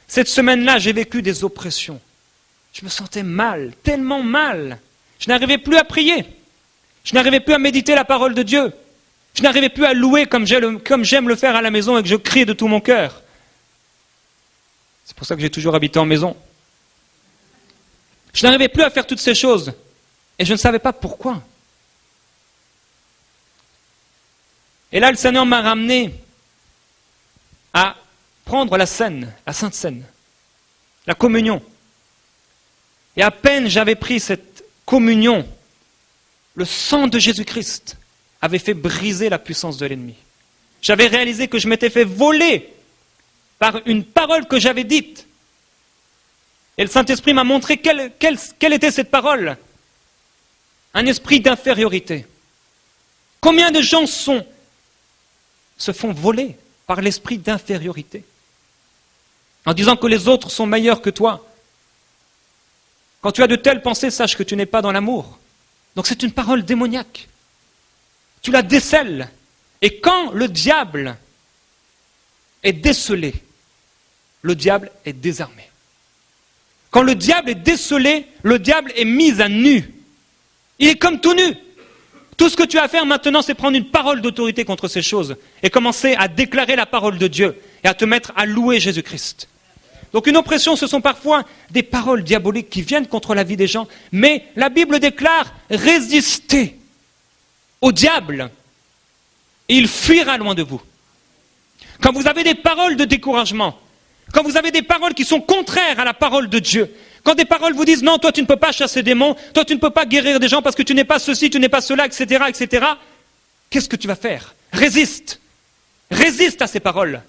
Cette semaine-là, j'ai vécu des oppressions. Je me sentais mal, tellement mal. Je n'arrivais plus à prier. Je n'arrivais plus à méditer la parole de Dieu. Je n'arrivais plus à louer comme j'aime le faire à la maison et que je crie de tout mon cœur. C'est pour ça que j'ai toujours habité en maison. Je n'arrivais plus à faire toutes ces choses. Et je ne savais pas pourquoi. Et là, le Seigneur m'a ramené à prendre la scène, la Sainte Seine, la communion. Et à peine j'avais pris cette communion, le sang de Jésus-Christ avait fait briser la puissance de l'ennemi. J'avais réalisé que je m'étais fait voler par une parole que j'avais dite. Et le Saint-Esprit m'a montré quelle était cette parole. Un esprit d'infériorité. Combien de gens se font voler par l'esprit d'infériorité, en disant que les autres sont meilleurs que toi. Quand tu as de telles pensées, sache que tu n'es pas dans l'amour. Donc c'est une parole démoniaque. Tu la décèles. Et quand le diable est décelé, le diable est désarmé. Quand le diable est décelé, le diable est mis à nu. Il est comme tout nu. Tout ce que tu as à faire maintenant, c'est prendre une parole d'autorité contre ces choses et commencer à déclarer la parole de Dieu et à te mettre à louer Jésus-Christ. Donc une oppression, ce sont parfois des paroles diaboliques qui viennent contre la vie des gens, mais la Bible déclare résistez au diable et il fuira loin de vous. Quand vous avez des paroles de découragement, quand vous avez des paroles qui sont contraires à la parole de Dieu, quand des paroles vous disent non, toi tu ne peux pas chasser des démons, toi tu ne peux pas guérir des gens parce que tu n'es pas ceci, tu n'es pas cela, etc., etc., qu'est-ce que tu vas faire? Résiste. Résiste à ces paroles.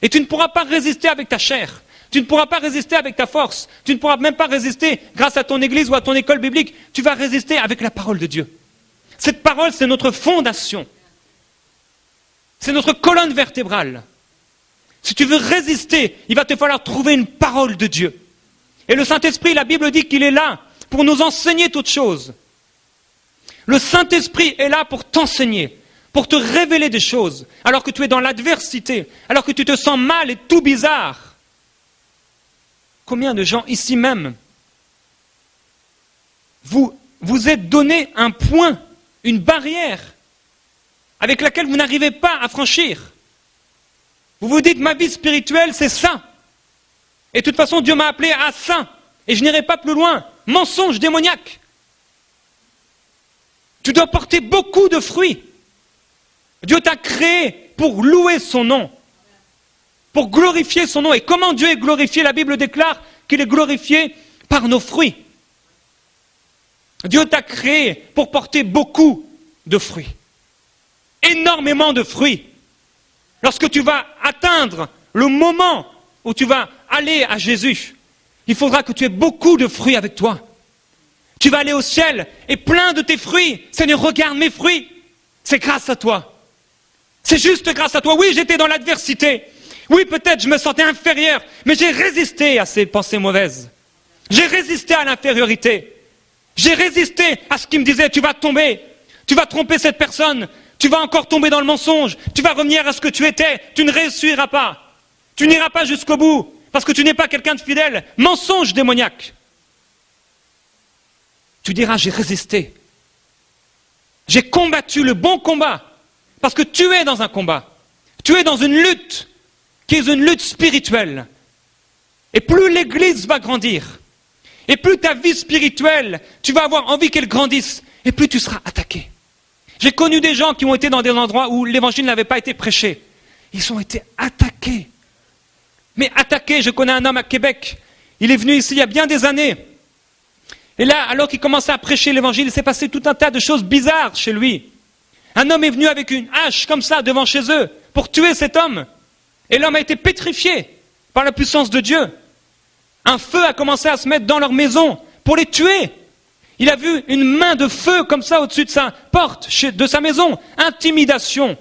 Et tu ne pourras pas résister avec ta chair. Tu ne pourras pas résister avec ta force. Tu ne pourras même pas résister grâce à ton église ou à ton école biblique. Tu vas résister avec la parole de Dieu. Cette parole, c'est notre fondation. C'est notre colonne vertébrale. Si tu veux résister, il va te falloir trouver une parole de Dieu. Et le Saint-Esprit, la Bible dit qu'il est là pour nous enseigner toutes choses. Le Saint-Esprit est là pour t'enseigner, pour te révéler des choses, alors que tu es dans l'adversité, alors que tu te sens mal et tout bizarre. Combien de gens ici même, vous êtes donné un point, une barrière, avec laquelle vous n'arrivez pas à franchir. Vous vous dites, ma vie spirituelle, c'est ça. Et de toute façon, Dieu m'a appelé à ça. Et je n'irai pas plus loin. Mensonge démoniaque. Tu dois porter beaucoup de fruits. Dieu t'a créé pour louer son nom. Pour glorifier son nom. Et comment Dieu est glorifié? La Bible déclare qu'il est glorifié par nos fruits. Dieu t'a créé pour porter beaucoup de fruits. Énormément de fruits. Lorsque tu vas atteindre le moment où tu vas aller à Jésus, il faudra que tu aies beaucoup de fruits avec toi. Tu vas aller au ciel et plein de tes fruits. Seigneur, regarde mes fruits. C'est grâce à toi. C'est juste grâce à toi. Oui, j'étais dans l'adversité. Oui, peut-être je me sentais inférieur, mais j'ai résisté à ces pensées mauvaises. J'ai résisté à l'infériorité. J'ai résisté à ce qui me disait, tu vas tomber, tu vas tromper cette personne, tu vas encore tomber dans le mensonge, tu vas revenir à ce que tu étais, tu ne réussiras pas. Tu n'iras pas jusqu'au bout, parce que tu n'es pas quelqu'un de fidèle. Mensonge démoniaque. Tu diras, j'ai résisté. J'ai combattu le bon combat, parce que tu es dans un combat. Tu es dans une lutte, qui est une lutte spirituelle. Et plus l'Église va grandir, et plus ta vie spirituelle, tu vas avoir envie qu'elle grandisse, et plus tu seras attaqué. J'ai connu des gens qui ont été dans des endroits où l'évangile n'avait pas été prêché. Ils ont été attaqués. Mais attaqués, je connais un homme à Québec. Il est venu ici il y a bien des années. Et là, alors qu'il commençait à prêcher l'évangile, il s'est passé tout un tas de choses bizarres chez lui. Un homme est venu avec une hache comme ça devant chez eux pour tuer cet homme. Et l'homme a été pétrifié par la puissance de Dieu. Un feu a commencé à se mettre dans leur maison pour les tuer. Il a vu une main de feu comme ça au-dessus de sa porte, de sa maison. Intimidation.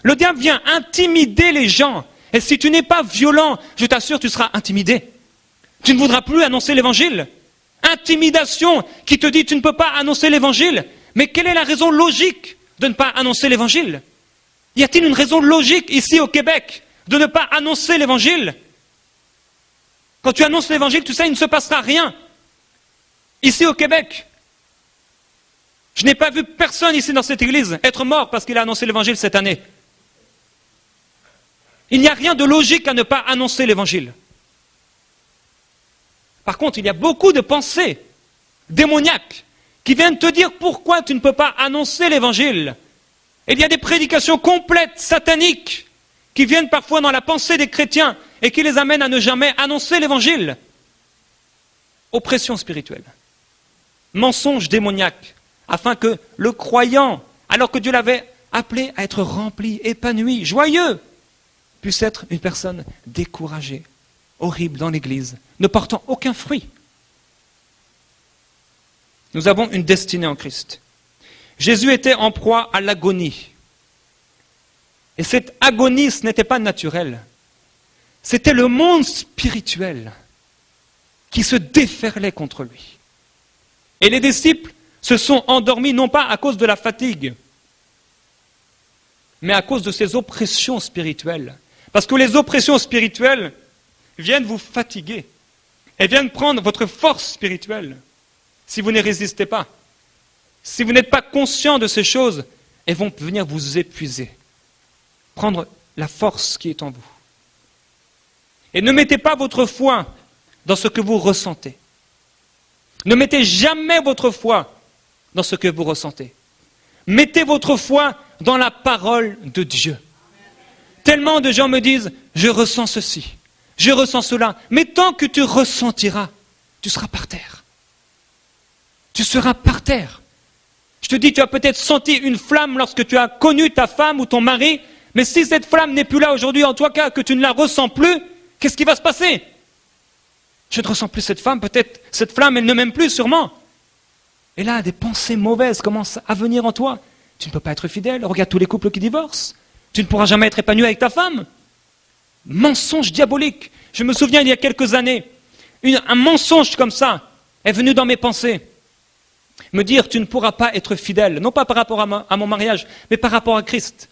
Le diable vient intimider les gens. Et si tu n'es pas violent, je t'assure, tu seras intimidé. Tu ne voudras plus annoncer l'évangile. Intimidation qui te dit tu ne peux pas annoncer l'évangile. Mais quelle est la raison logique de ne pas annoncer l'évangile? Y a-t-il une raison logique ici au Québec de ne pas annoncer l'évangile? Quand tu annonces l'évangile, tu sais, il ne se passera rien. Ici au Québec, je n'ai pas vu personne ici dans cette église être mort parce qu'il a annoncé l'évangile cette année. Il n'y a rien de logique à ne pas annoncer l'évangile. Par contre, il y a beaucoup de pensées démoniaques qui viennent te dire pourquoi tu ne peux pas annoncer l'évangile. Et il y a des prédications complètes, sataniques, qui viennent parfois dans la pensée des chrétiens et qui les amènent à ne jamais annoncer l'évangile. Oppression spirituelle, mensonge démoniaque, afin que le croyant, alors que Dieu l'avait appelé à être rempli, épanoui, joyeux, puisse être une personne découragée, horrible dans l'église, ne portant aucun fruit. Nous avons une destinée en Christ. Jésus était en proie à l'agonie. Et cette agonie, ce n'était pas naturel. C'était le monde spirituel qui se déferlait contre lui. Et les disciples se sont endormis non pas à cause de la fatigue, mais à cause de ces oppressions spirituelles. Parce que les oppressions spirituelles viennent vous fatiguer. Elles viennent prendre votre force spirituelle si vous ne résistez pas. Si vous n'êtes pas conscient de ces choses, elles vont venir vous épuiser. Prendre la force qui est en vous. Et ne mettez pas votre foi dans ce que vous ressentez. Ne mettez jamais votre foi dans ce que vous ressentez. Mettez votre foi dans la parole de Dieu. Tellement de gens me disent, je ressens ceci, je ressens cela. Mais tant que tu ressentiras, tu seras par terre. Tu seras par terre. Je te dis, tu as peut-être senti une flamme lorsque tu as connu ta femme ou ton mari, mais si cette flamme n'est plus là aujourd'hui, en toi cas, que tu ne la ressens plus, qu'est-ce qui va se passer? Je ne ressens plus cette femme, peut-être cette flamme, elle ne m'aime plus sûrement. Et là, des pensées mauvaises commencent à venir en toi. Tu ne peux pas être fidèle, regarde tous les couples qui divorcent. Tu ne pourras jamais être épanoui avec ta femme. Mensonge diabolique. Je me souviens, il y a quelques années, un mensonge comme ça est venu dans mes pensées. Me dire, tu ne pourras pas être fidèle, non pas par rapport à mon mariage, mais par rapport à Christ.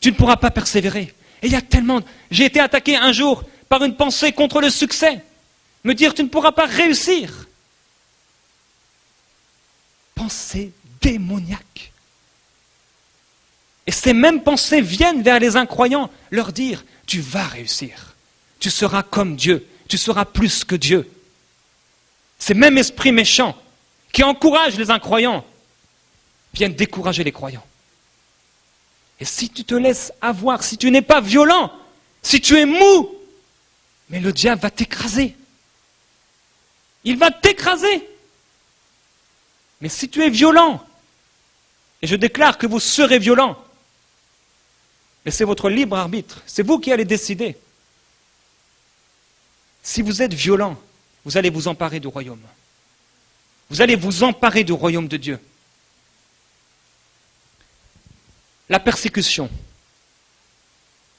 Tu ne pourras pas persévérer. Et il y a tellement... J'ai été attaqué un jour par une pensée contre le succès. Me dire, tu ne pourras pas réussir. Pensée démoniaque. Et ces mêmes pensées viennent vers les incroyants, leur dire, tu vas réussir. Tu seras comme Dieu. Tu seras plus que Dieu. Ces mêmes esprits méchants qui encouragent les incroyants viennent décourager les croyants. Et si tu te laisses avoir, si tu n'es pas violent, si tu es mou, mais le diable va t'écraser. Il va t'écraser. Mais si tu es violent, et je déclare que vous serez violent, et c'est votre libre arbitre, c'est vous qui allez décider. Si vous êtes violent, vous allez vous emparer du royaume. Vous allez vous emparer du royaume de Dieu. La persécution.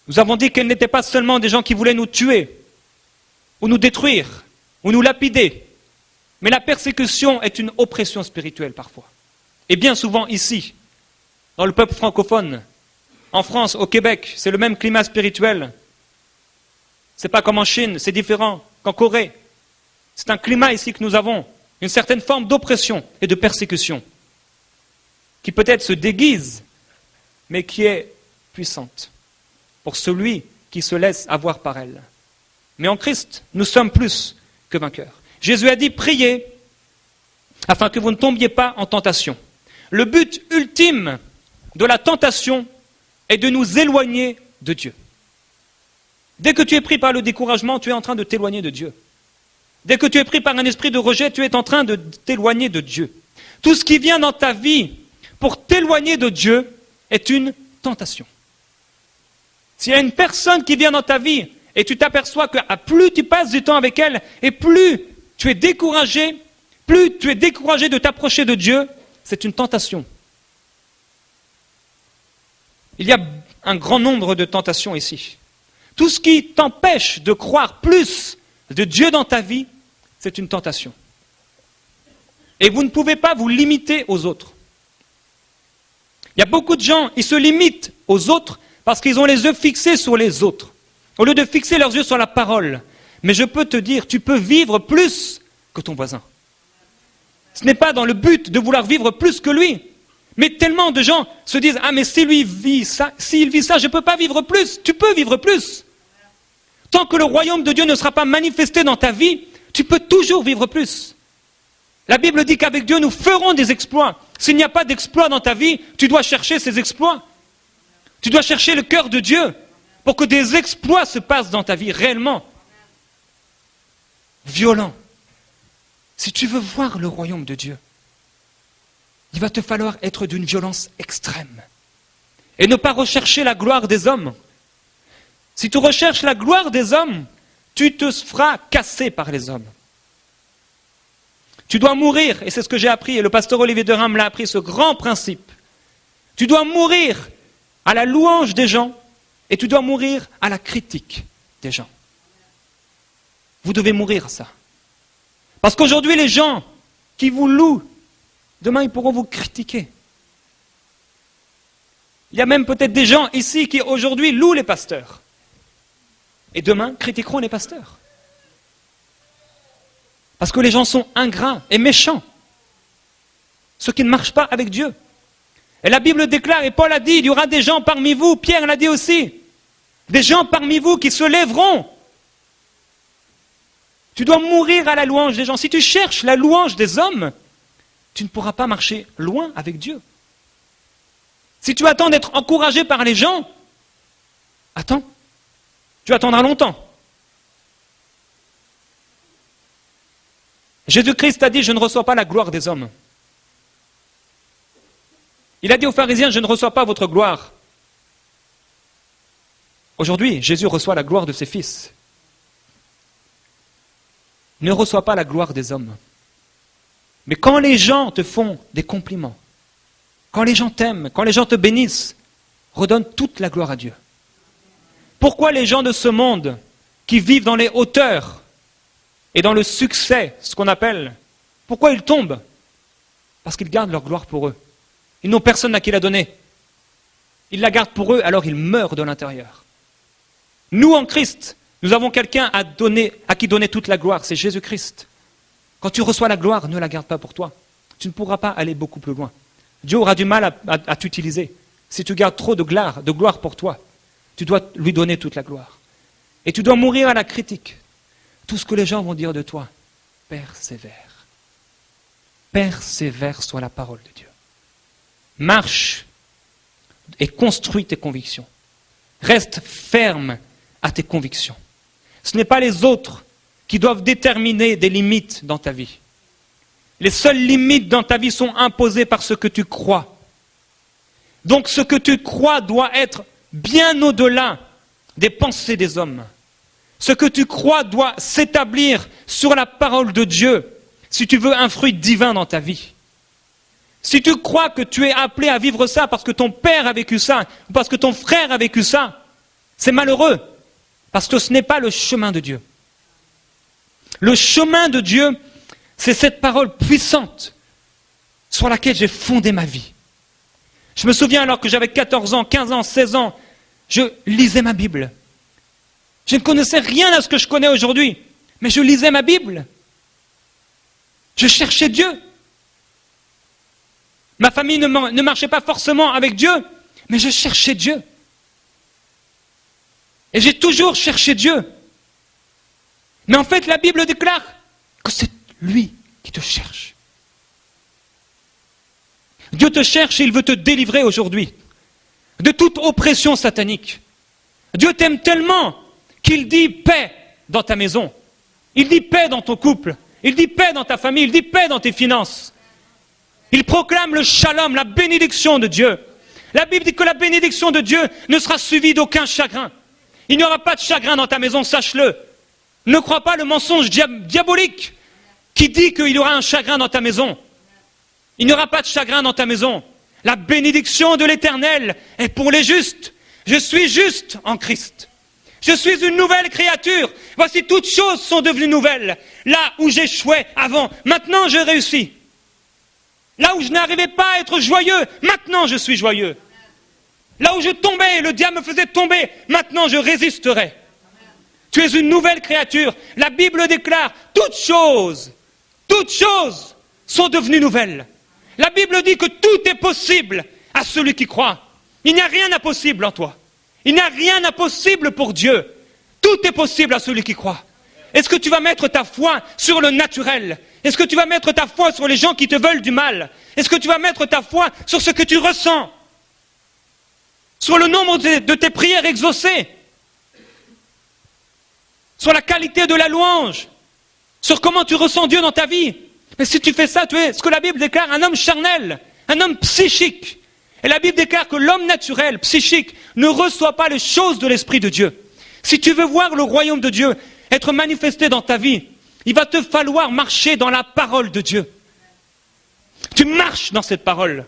Nous avons dit qu'elle n'était pas seulement des gens qui voulaient nous tuer, ou nous détruire, ou nous lapider. Mais la persécution est une oppression spirituelle parfois. Et bien souvent ici, dans le peuple francophone, en France, au Québec, c'est le même climat spirituel. C'est pas comme en Chine, c'est différent qu'en Corée. C'est un climat ici que nous avons, une certaine forme d'oppression et de persécution, qui peut-être se déguise, mais qui est puissante pour celui qui se laisse avoir par elle. Mais en Christ, nous sommes plus que vainqueurs. Jésus a dit, priez, afin que vous ne tombiez pas en tentation. Le but ultime de la tentation est de nous éloigner de Dieu. Dès que tu es pris par le découragement, tu es en train de t'éloigner de Dieu. Dès que tu es pris par un esprit de rejet, tu es en train de t'éloigner de Dieu. Tout ce qui vient dans ta vie pour t'éloigner de Dieu est une tentation. S'il y a une personne qui vient dans ta vie et tu t'aperçois que plus tu passes du temps avec elle et plus tu es découragé de t'approcher de Dieu, c'est une tentation. Il y a un grand nombre de tentations ici. Tout ce qui t'empêche de croire plus de Dieu dans ta vie, c'est une tentation. Et vous ne pouvez pas vous limiter aux autres. Il y a beaucoup de gens, ils se limitent aux autres parce qu'ils ont les yeux fixés sur les autres, au lieu de fixer leurs yeux sur la parole. Mais je peux te dire, tu peux vivre plus que ton voisin. Ce n'est pas dans le but de vouloir vivre plus que lui. Mais tellement de gens se disent, ah mais s'il vit ça, je ne peux pas vivre plus. Tu peux vivre plus. Tant que le royaume de Dieu ne sera pas manifesté dans ta vie, tu peux toujours vivre plus. La Bible dit qu'avec Dieu, nous ferons des exploits. S'il n'y a pas d'exploits dans ta vie, tu dois chercher ces exploits. Tu dois chercher le cœur de Dieu pour que des exploits se passent dans ta vie réellement. Violents. Si tu veux voir le royaume de Dieu, il va te falloir être d'une violence extrême. Et ne pas rechercher la gloire des hommes. Si tu recherches la gloire des hommes, tu te feras casser par les hommes. Tu dois mourir, et c'est ce que j'ai appris, et le pasteur Olivier Durand me l'a appris, ce grand principe. Tu dois mourir à la louange des gens, et tu dois mourir à la critique des gens. Vous devez mourir à ça. Parce qu'aujourd'hui, les gens qui vous louent, demain, ils pourront vous critiquer. Il y a même peut-être des gens ici qui aujourd'hui louent les pasteurs. Et demain, critiqueront les pasteurs. Parce que les gens sont ingrats et méchants. Ceux qui ne marchent pas avec Dieu. Et la Bible déclare, et Paul a dit, il y aura des gens parmi vous, Pierre l'a dit aussi, des gens parmi vous qui se lèveront. Tu dois mourir à la louange des gens. Si tu cherches la louange des hommes, tu ne pourras pas marcher loin avec Dieu. Si tu attends d'être encouragé par les gens, attends. Tu attendras longtemps. Jésus-Christ a dit, je ne reçois pas la gloire des hommes. Il a dit aux pharisiens, je ne reçois pas votre gloire. Aujourd'hui, Jésus reçoit la gloire de ses fils. Ne reçois pas la gloire des hommes. Mais quand les gens te font des compliments, quand les gens t'aiment, quand les gens te bénissent, redonne toute la gloire à Dieu. Pourquoi les gens de ce monde qui vivent dans les hauteurs et dans le succès, ce qu'on appelle, pourquoi ils tombent? Parce qu'ils gardent leur gloire pour eux. Ils n'ont personne à qui la donner. Ils la gardent pour eux, alors ils meurent de l'intérieur. Nous, en Christ, nous avons quelqu'un à qui donner toute la gloire, c'est Jésus-Christ. Quand tu reçois la gloire, ne la garde pas pour toi. Tu ne pourras pas aller beaucoup plus loin. Dieu aura du mal à t'utiliser. Si tu gardes trop de gloire pour toi, tu dois lui donner toute la gloire. Et tu dois mourir à la critique. Tout ce que les gens vont dire de toi, persévère. Persévère sur la parole de Dieu. Marche et construis tes convictions. Reste ferme à tes convictions. Ce n'est pas les autres qui doivent déterminer des limites dans ta vie. Les seules limites dans ta vie sont imposées par ce que tu crois. Donc ce que tu crois doit être bien au-delà des pensées des hommes. Ce que tu crois doit s'établir sur la parole de Dieu si tu veux un fruit divin dans ta vie. Si tu crois que tu es appelé à vivre ça parce que ton père a vécu ça, ou parce que ton frère a vécu ça, c'est malheureux, parce que ce n'est pas le chemin de Dieu. Le chemin de Dieu, c'est cette parole puissante sur laquelle j'ai fondé ma vie. Je me souviens alors que j'avais 14 ans, 15 ans, 16 ans, je lisais ma Bible. Je ne connaissais rien à ce que je connais aujourd'hui, mais je lisais ma Bible. Je cherchais Dieu. Ma famille ne marchait pas forcément avec Dieu, mais je cherchais Dieu. Et j'ai toujours cherché Dieu. Mais en fait, la Bible déclare que c'est lui qui te cherche. Dieu te cherche et il veut te délivrer aujourd'hui de toute oppression satanique. Dieu t'aime tellement qu'il dit paix dans ta maison. Il dit paix dans ton couple. Il dit paix dans ta famille. Il dit paix dans tes finances. Il proclame le shalom, la bénédiction de Dieu. La Bible dit que la bénédiction de Dieu ne sera suivie d'aucun chagrin. Il n'y aura pas de chagrin dans ta maison, sache-le. Ne crois pas le mensonge diabolique qui dit qu'il y aura un chagrin dans ta maison. Il n'y aura pas de chagrin dans ta maison. La bénédiction de l'Éternel est pour les justes. Je suis juste en Christ. Je suis une nouvelle créature. Voici, toutes choses sont devenues nouvelles. Là où j'échouais avant, maintenant je réussis. Là où je n'arrivais pas à être joyeux, maintenant je suis joyeux. Là où je tombais, le diable me faisait tomber, maintenant je résisterai. Tu es une nouvelle créature. La Bible déclare, toutes choses sont devenues nouvelles. La Bible dit que tout est possible à celui qui croit. Il n'y a rien d'impossible en toi. Il n'y a rien d'impossible pour Dieu. Tout est possible à celui qui croit. Est-ce que tu vas mettre ta foi sur le naturel? Est-ce que tu vas mettre ta foi sur les gens qui te veulent du mal? Est-ce que tu vas mettre ta foi sur ce que tu ressens? Sur le nombre de tes prières exaucées? Sur la qualité de la louange? Sur comment tu ressens Dieu dans ta vie? Mais si tu fais ça, tu es ce que la Bible déclare un homme charnel, un homme psychique. Et la Bible déclare que l'homme naturel, psychique, ne reçoit pas les choses de l'Esprit de Dieu. Si tu veux voir le royaume de Dieu être manifesté dans ta vie, il va te falloir marcher dans la parole de Dieu. Tu marches dans cette parole.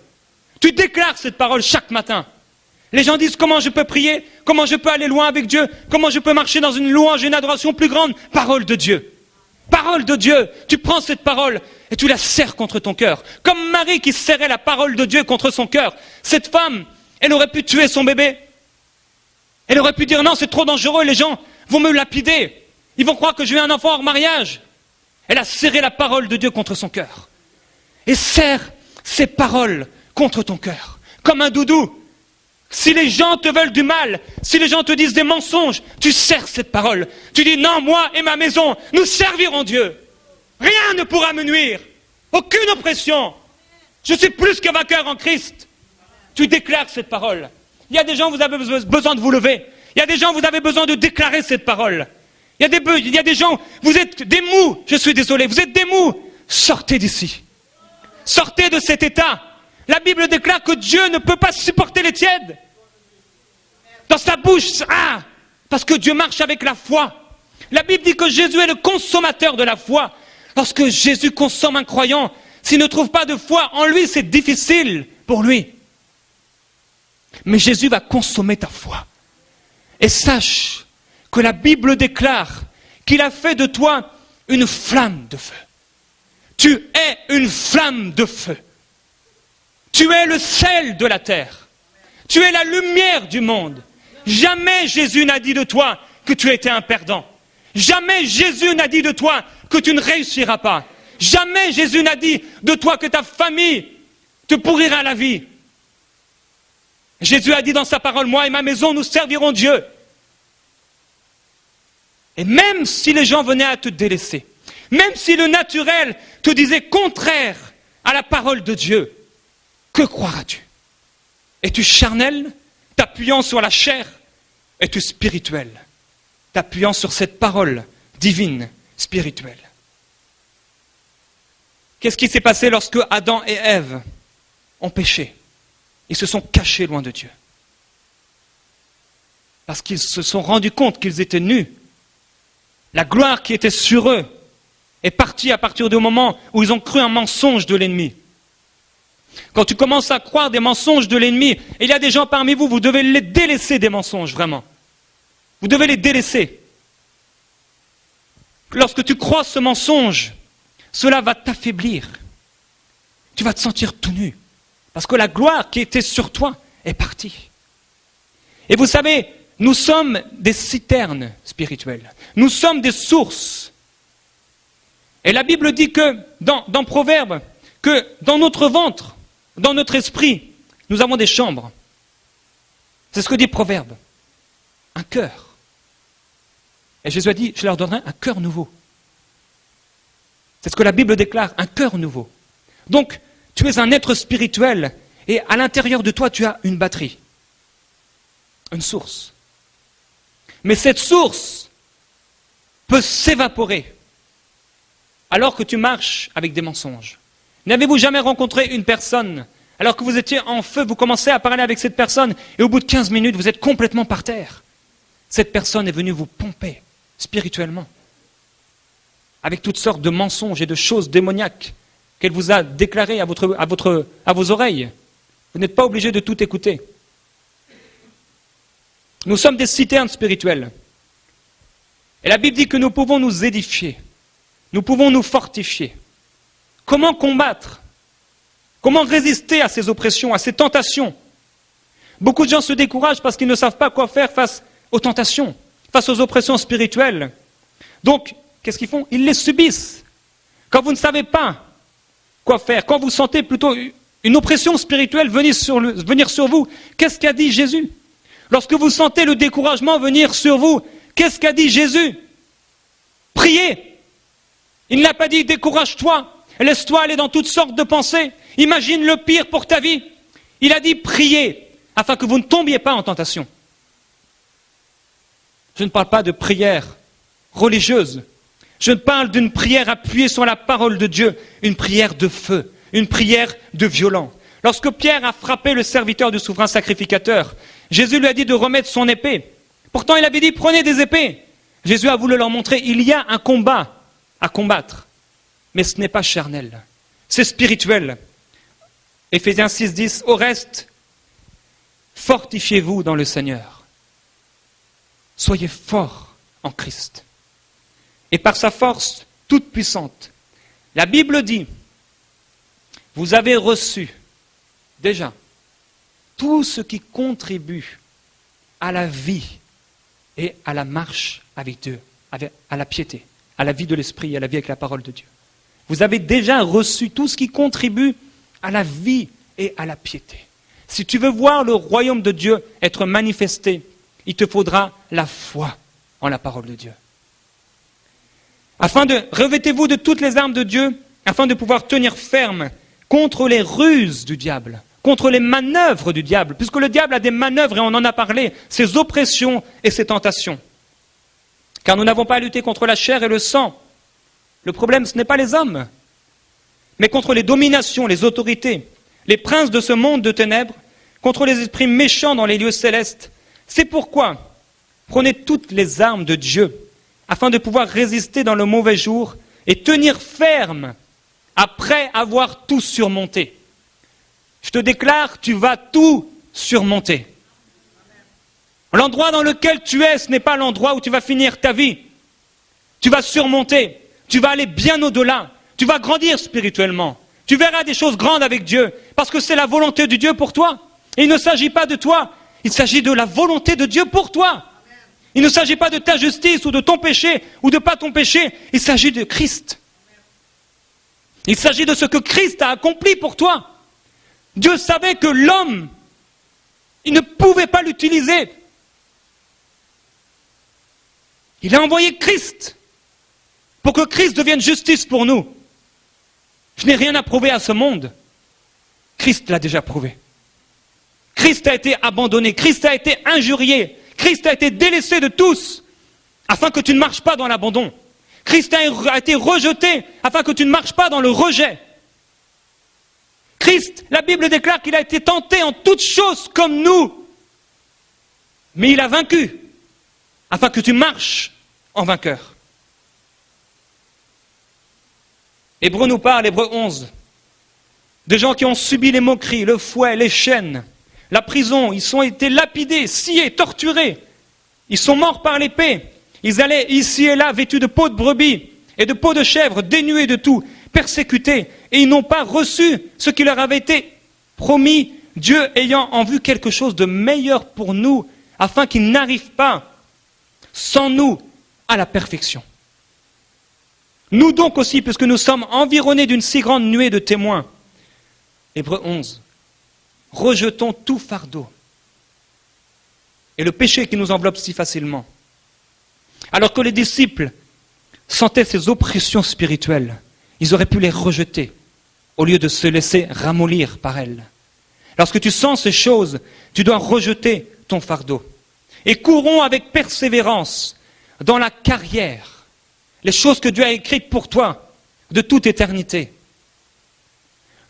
Tu déclares cette parole chaque matin. Les gens disent comment je peux prier, comment je peux aller loin avec Dieu, comment je peux marcher dans une louange et une adoration plus grande. Parole de Dieu. Parole de Dieu. Tu prends cette parole et tu la serres contre ton cœur. Comme Marie qui serrait la parole de Dieu contre son cœur. Cette femme, elle aurait pu tuer son bébé. Elle aurait pu dire non, c'est trop dangereux, les gens vont me lapider. Ils vont croire que j'ai eu un enfant hors mariage. Elle a serré la parole de Dieu contre son cœur. Et serre ces paroles contre ton cœur. Comme un doudou. Si les gens te veulent du mal, si les gens te disent des mensonges, tu serres cette parole. Tu dis non, moi et ma maison, nous servirons Dieu. Rien ne pourra me nuire. Aucune oppression. Je suis plus que vainqueur en Christ. Tu déclares cette parole. Il y a des gens, vous avez besoin de vous lever. Il y a des gens, vous avez besoin de déclarer cette parole. Il y a des gens, vous êtes des mous, je suis désolé, vous êtes des mous. Sortez d'ici. Sortez de cet état. La Bible déclare que Dieu ne peut pas supporter les tièdes. Dans sa bouche, parce que Dieu marche avec la foi. La Bible dit que Jésus est le consommateur de la foi. Lorsque Jésus consomme un croyant, s'il ne trouve pas de foi en lui, c'est difficile pour lui. Mais Jésus va consommer ta foi. Et sache que la Bible déclare qu'il a fait de toi une flamme de feu. Tu es une flamme de feu. Tu es le sel de la terre. Tu es la lumière du monde. Jamais Jésus n'a dit de toi que tu étais un perdant. Jamais Jésus n'a dit de toi que tu ne réussiras pas. Jamais Jésus n'a dit de toi que ta famille te pourrira la vie. Jésus a dit dans sa parole, moi et ma maison, nous servirons Dieu. Et même si les gens venaient à te délaisser, même si le naturel te disait contraire à la parole de Dieu, que croiras-tu? Es-tu charnel, t'appuyant sur la chair? Es-tu spirituel, t'appuyant sur cette parole divine, spirituelle? Qu'est-ce qui s'est passé lorsque Adam et Ève ont péché? Ils se sont cachés loin de Dieu. Parce qu'ils se sont rendus compte qu'ils étaient nus. La gloire qui était sur eux est partie à partir du moment où ils ont cru un mensonge de l'ennemi. Quand tu commences à croire des mensonges de l'ennemi, et il y a des gens parmi vous, vous devez les délaisser des mensonges, vraiment. Vous devez les délaisser. Lorsque tu crois ce mensonge, cela va t'affaiblir. Tu vas te sentir tout nu. Parce que la gloire qui était sur toi est partie. Et vous savez, nous sommes des citernes spirituelles. Nous sommes des sources. Et la Bible dit que, dans Proverbes, que dans notre ventre, dans notre esprit, nous avons des chambres. C'est ce que dit Proverbe. Un cœur. Et Jésus a dit, je leur donnerai un cœur nouveau. C'est ce que la Bible déclare, un cœur nouveau. Donc, Tu es un être spirituel et à l'intérieur de toi, tu as une batterie, une source. Mais cette source peut s'évaporer alors que tu marches avec des mensonges. N'avez-vous jamais rencontré une personne, alors que vous étiez en feu, vous commencez à parler avec cette personne et au bout de 15 minutes, vous êtes complètement par terre. Cette personne est venue vous pomper spirituellement avec toutes sortes de mensonges et de choses démoniaques qu'elle vous a déclarées à vos oreilles. Vous n'êtes pas obligé de tout écouter. Nous sommes des citernes spirituelles. Et la Bible dit que nous pouvons nous édifier. Nous pouvons nous fortifier. Comment combattre? Comment résister à ces oppressions, à ces tentations? Beaucoup de gens se découragent parce qu'ils ne savent pas quoi faire face aux tentations, face aux oppressions spirituelles. Donc, qu'est-ce qu'ils font? Ils les subissent. Quand vous ne savez pas quoi faire, quand vous sentez plutôt une oppression spirituelle venir sur vous, qu'est-ce qu'a dit Jésus? Lorsque vous sentez le découragement venir sur vous, qu'est-ce qu'a dit Jésus? Priez. Il n'a pas dit décourage-toi, laisse-toi aller dans toutes sortes de pensées, imagine le pire pour ta vie. Il a dit priez, afin que vous ne tombiez pas en tentation. Je ne parle pas de prière religieuse. Je parle d'une prière appuyée sur la parole de Dieu, une prière de feu, une prière de violent. Lorsque Pierre a frappé le serviteur du souverain sacrificateur, Jésus lui a dit de remettre son épée. Pourtant, il avait dit prenez des épées. Jésus a voulu leur montrer il y a un combat à combattre, mais ce n'est pas charnel, c'est spirituel. Éphésiens 6,10, au reste, fortifiez-vous dans le Seigneur. Soyez forts en Christ. Et par sa force toute puissante, la Bible dit, vous avez reçu déjà tout ce qui contribue à la vie et à la marche avec Dieu, à la piété, à la vie de l'esprit, à la vie avec la parole de Dieu. Vous avez déjà reçu tout ce qui contribue à la vie et à la piété. Si tu veux voir le royaume de Dieu être manifesté, il te faudra la foi en la parole de Dieu. Revêtez-vous de toutes les armes de Dieu, afin de pouvoir tenir ferme contre les ruses du diable, contre les manœuvres du diable, puisque le diable a des manœuvres, et on en a parlé, ses oppressions et ses tentations. Car nous n'avons pas à lutter contre la chair et le sang. Le problème, ce n'est pas les hommes, mais contre les dominations, les autorités, les princes de ce monde de ténèbres, contre les esprits méchants dans les lieux célestes. C'est pourquoi, prenez toutes les armes de Dieu, afin de pouvoir résister dans le mauvais jour et tenir ferme après avoir tout surmonté. Je te déclare, tu vas tout surmonter. L'endroit dans lequel tu es, ce n'est pas l'endroit où tu vas finir ta vie. Tu vas surmonter, tu vas aller bien au-delà, tu vas grandir spirituellement. Tu verras des choses grandes avec Dieu, parce que c'est la volonté de Dieu pour toi. Et il ne s'agit pas de toi, il s'agit de la volonté de Dieu pour toi. Il ne s'agit pas de ta justice ou de ton péché ou de pas ton péché, il s'agit de Christ. Il s'agit de ce que Christ a accompli pour toi. Dieu savait que l'homme, il ne pouvait pas l'utiliser. Il a envoyé Christ pour que Christ devienne justice pour nous. Je n'ai rien à prouver à ce monde. Christ l'a déjà prouvé. Christ a été abandonné, Christ a été injurié, Christ a été délaissé de tous, afin que tu ne marches pas dans l'abandon. Christ a été rejeté, afin que tu ne marches pas dans le rejet. Christ, la Bible déclare qu'il a été tenté en toutes choses comme nous, mais il a vaincu, afin que tu marches en vainqueur. Hébreux nous parle, Hébreux 11, de gens qui ont subi les moqueries, le fouet, les chaînes, la prison, ils ont été lapidés, sciés, torturés, ils sont morts par l'épée, ils allaient ici et là vêtus de peau de brebis et de peau de chèvre, dénués de tout, persécutés, et ils n'ont pas reçu ce qui leur avait été promis, Dieu ayant en vue quelque chose de meilleur pour nous, afin qu'ils n'arrivent pas, sans nous, à la perfection. Nous donc aussi, puisque nous sommes environnés d'une si grande nuée de témoins, Hébreux 11, rejetons tout fardeau et le péché qui nous enveloppe si facilement. Alors que les disciples sentaient ces oppressions spirituelles, ils auraient pu les rejeter au lieu de se laisser ramollir par elle. Lorsque tu sens ces choses, tu dois rejeter ton fardeau. Et courons avec persévérance dans la carrière, les choses que Dieu a écrites pour toi de toute éternité.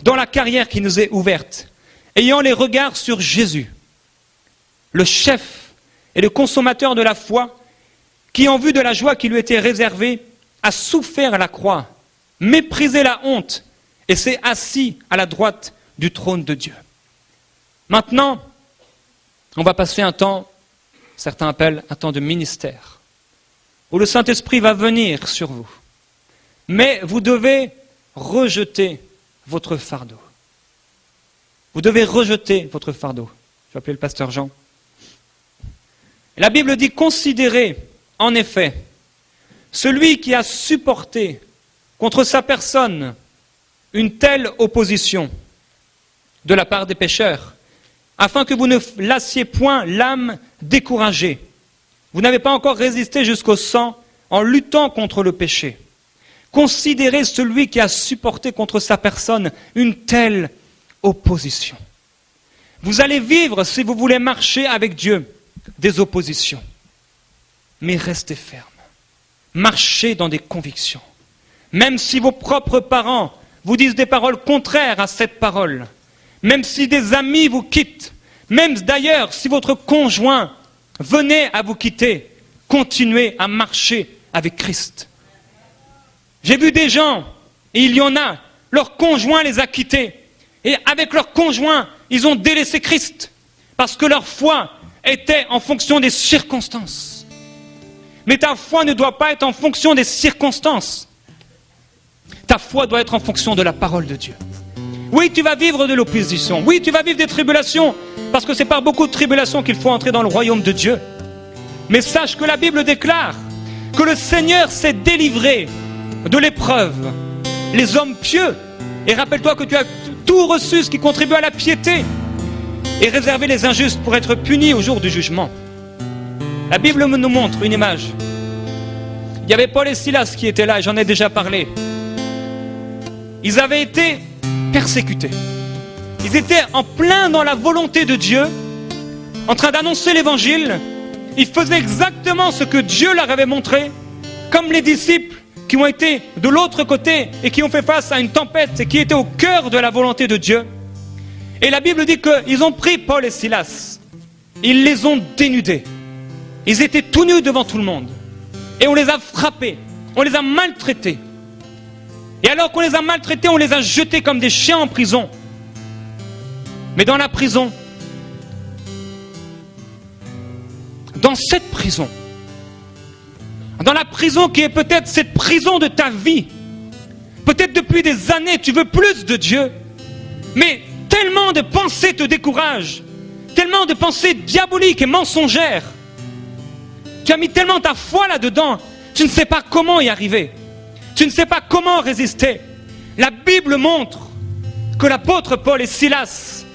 Dans la carrière qui nous est ouverte, ayant les regards sur Jésus, le chef et le consommateur de la foi, qui en vue de la joie qui lui était réservée, a souffert à la croix, méprisé la honte et s'est assis à la droite du trône de Dieu. Maintenant, on va passer un temps, certains appellent un temps de ministère, où le Saint-Esprit va venir sur vous. Mais vous devez rejeter votre fardeau. Vous devez rejeter votre fardeau. Je vais appeler le pasteur Jean. La Bible dit, considérez en effet celui qui a supporté contre sa personne une telle opposition de la part des pécheurs, afin que vous ne lassiez point l'âme découragée. Vous n'avez pas encore résisté jusqu'au sang en luttant contre le péché. Considérez celui qui a supporté contre sa personne une telle opposition. Vous allez vivre, si vous voulez marcher avec Dieu, des oppositions. Mais restez ferme. Marchez dans des convictions. Même si vos propres parents vous disent des paroles contraires à cette parole, même si des amis vous quittent, même d'ailleurs si votre conjoint venait à vous quitter, continuez à marcher avec Christ. J'ai vu des gens, et il y en a, leur conjoint les a quittés, et avec leur conjoint, ils ont délaissé Christ, parce que leur foi était en fonction des circonstances. Mais ta foi ne doit pas être en fonction des circonstances. Ta foi doit être en fonction de la parole de Dieu. Oui, tu vas vivre de l'opposition. Oui, tu vas vivre des tribulations, parce que c'est par beaucoup de tribulations qu'il faut entrer dans le royaume de Dieu. Mais sache que la Bible déclare que le Seigneur s'est délivré de l'épreuve, les hommes pieux. Et rappelle-toi que tu as tout reçu ce qui contribue à la piété et réservé les injustes pour être punis au jour du jugement. La Bible nous montre une image. Il y avait Paul et Silas qui étaient là, et j'en ai déjà parlé. Ils avaient été persécutés. Ils étaient en plein dans la volonté de Dieu, en train d'annoncer l'évangile. Ils faisaient exactement ce que Dieu leur avait montré, comme les disciples qui ont été de l'autre côté et qui ont fait face à une tempête et qui étaient au cœur de la volonté de Dieu. Et la Bible dit qu'ils ont pris Paul et Silas. Ils les ont dénudés. Ils étaient tout nus devant tout le monde. Et on les a frappés. On les a maltraités. Et alors qu'on les a maltraités, on les a jetés comme des chiens en prison. Mais dans la prison, dans cette prison, dans la prison qui est peut-être cette prison de ta vie, peut-être depuis des années tu veux plus de Dieu, mais tellement de pensées te découragent, tellement de pensées diaboliques et mensongères, tu as mis tellement ta foi là-dedans, tu ne sais pas comment y arriver, tu ne sais pas comment résister. La Bible montre que l'apôtre Paul et Silas,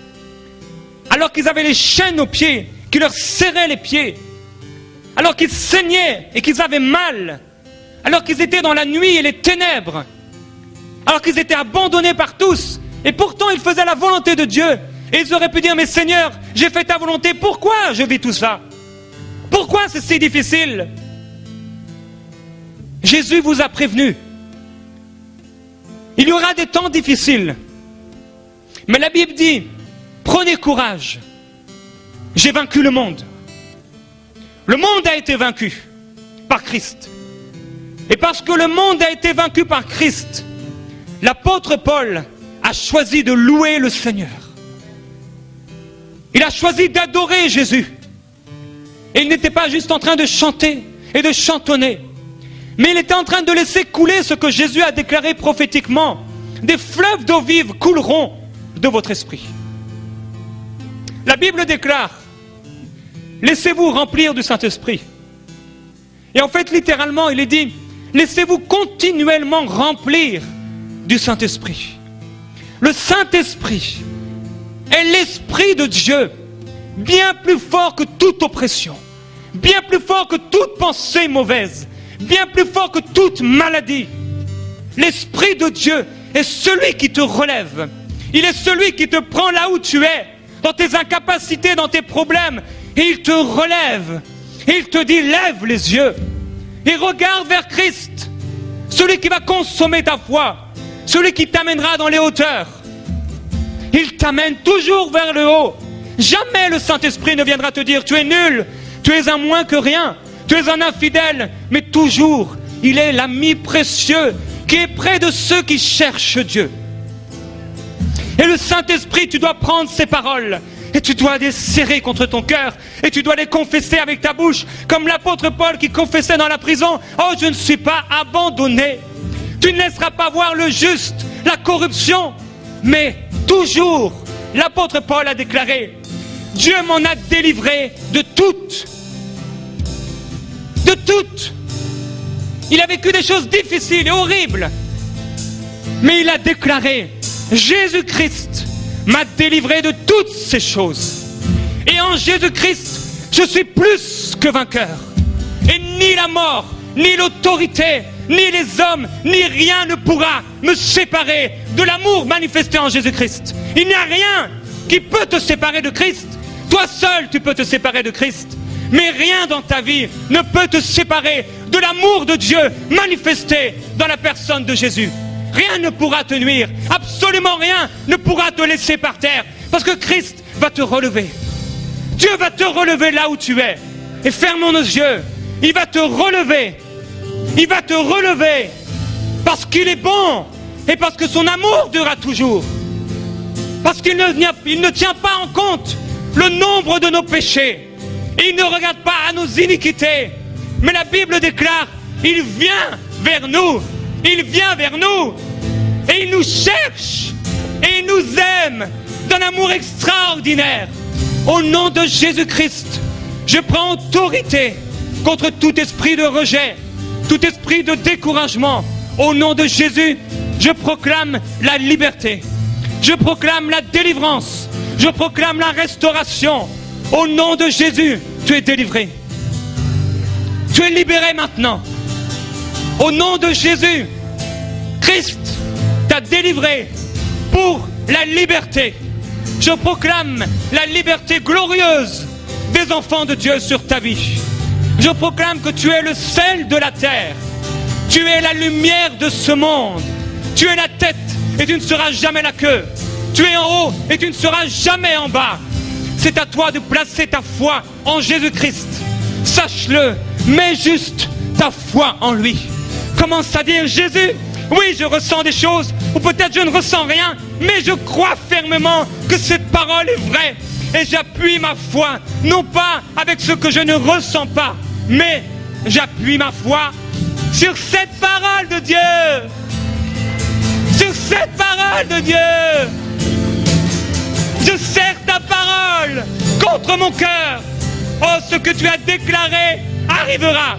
alors qu'ils avaient les chaînes aux pieds, qui leur serraient les pieds, alors qu'ils saignaient et qu'ils avaient mal, alors qu'ils étaient dans la nuit et les ténèbres, alors qu'ils étaient abandonnés par tous, et pourtant ils faisaient la volonté de Dieu, et ils auraient pu dire, mais Seigneur, j'ai fait ta volonté, pourquoi je vis tout ça? Pourquoi c'est si difficile? Jésus vous a prévenu. Il y aura des temps difficiles, mais la Bible dit, prenez courage, j'ai vaincu le monde. Le monde a été vaincu par Christ. Et parce que le monde a été vaincu par Christ, l'apôtre Paul a choisi de louer le Seigneur. Il a choisi d'adorer Jésus. Et il n'était pas juste en train de chanter et de chantonner, mais il était en train de laisser couler ce que Jésus a déclaré prophétiquement. Des fleuves d'eau vive couleront de votre esprit. La Bible déclare, laissez-vous remplir du Saint-Esprit. Et en fait, littéralement, il est dit, laissez-vous continuellement remplir du Saint-Esprit. Le Saint-Esprit est l'Esprit de Dieu, bien plus fort que toute oppression, bien plus fort que toute pensée mauvaise, bien plus fort que toute maladie. L'Esprit de Dieu est celui qui te relève. Il est celui qui te prend là où tu es, dans tes incapacités, dans tes problèmes, et il te relève. Et il te dit, lève les yeux et regarde vers Christ, celui qui va consommer ta foi, celui qui t'amènera dans les hauteurs. Il t'amène toujours vers le haut. Jamais le Saint-Esprit ne viendra te dire, tu es nul, tu es un moins que rien, tu es un infidèle, mais toujours, il est l'ami précieux qui est près de ceux qui cherchent Dieu. Et le Saint-Esprit, tu dois prendre ces paroles et tu dois les serrer contre ton cœur et tu dois les confesser avec ta bouche, comme l'apôtre Paul qui confessait dans la prison, oh, je ne suis pas abandonné. Tu ne laisseras pas voir le juste, la corruption, mais toujours, l'apôtre Paul a déclaré, Dieu m'en a délivré de toutes. De toutes. Il a vécu des choses difficiles et horribles, mais il a déclaré, Jésus-Christ m'a délivré de toutes ces choses. Et en Jésus-Christ, je suis plus que vainqueur. Et ni la mort, ni l'autorité, ni les hommes, ni rien ne pourra me séparer de l'amour manifesté en Jésus-Christ. Il n'y a rien qui peut te séparer de Christ. Toi seul, tu peux te séparer de Christ. Mais rien dans ta vie ne peut te séparer de l'amour de Dieu manifesté dans la personne de Jésus. Rien ne pourra te nuire, absolument rien ne pourra te laisser par terre, parce que Christ va te relever. Dieu va te relever là où tu es. Et fermons nos yeux, il va te relever. Il va te relever parce qu'il est bon et parce que son amour durera toujours. Parce qu'il ne tient pas en compte le nombre de nos péchés. Et il ne regarde pas à nos iniquités. Mais la Bible déclare, il vient vers nous. Il vient vers nous. Et il nous cherche. Et il nous aime d'un amour extraordinaire. Au nom de Jésus-Christ, je prends autorité contre tout esprit de rejet, tout esprit de découragement. Au nom de Jésus, je proclame la liberté. Je proclame la délivrance. Je proclame la restauration. Au nom de Jésus, tu es délivré. Tu es libéré maintenant. Au nom de Jésus, Christ t'a délivré pour la liberté. Je proclame la liberté glorieuse des enfants de Dieu sur ta vie. Je proclame que tu es le sel de la terre. Tu es la lumière de ce monde. Tu es la tête et tu ne seras jamais la queue. Tu es en haut et tu ne seras jamais en bas. C'est à toi de placer ta foi en Jésus-Christ. Sache-le, mets juste ta foi en lui. Commence à dire, Jésus, oui, je ressens des choses, ou peut-être je ne ressens rien, mais je crois fermement que cette parole est vraie. Et j'appuie ma foi, non pas avec ce que je ne ressens pas, mais j'appuie ma foi sur cette parole de Dieu. Sur cette parole de Dieu. Je serre ta parole contre mon cœur. Oh, ce que tu as déclaré arrivera.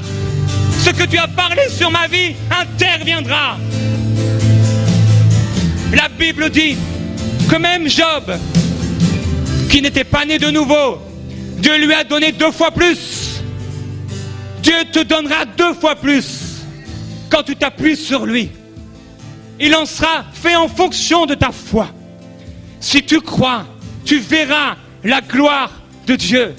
Ce que tu as parlé sur ma vie interviendra. La Bible dit que même Job, qui n'était pas né de nouveau, Dieu lui a donné 2 fois plus. Dieu te donnera 2 fois plus quand tu t'appuies sur lui. Il en sera fait en fonction de ta foi. Si tu crois, tu verras la gloire de Dieu.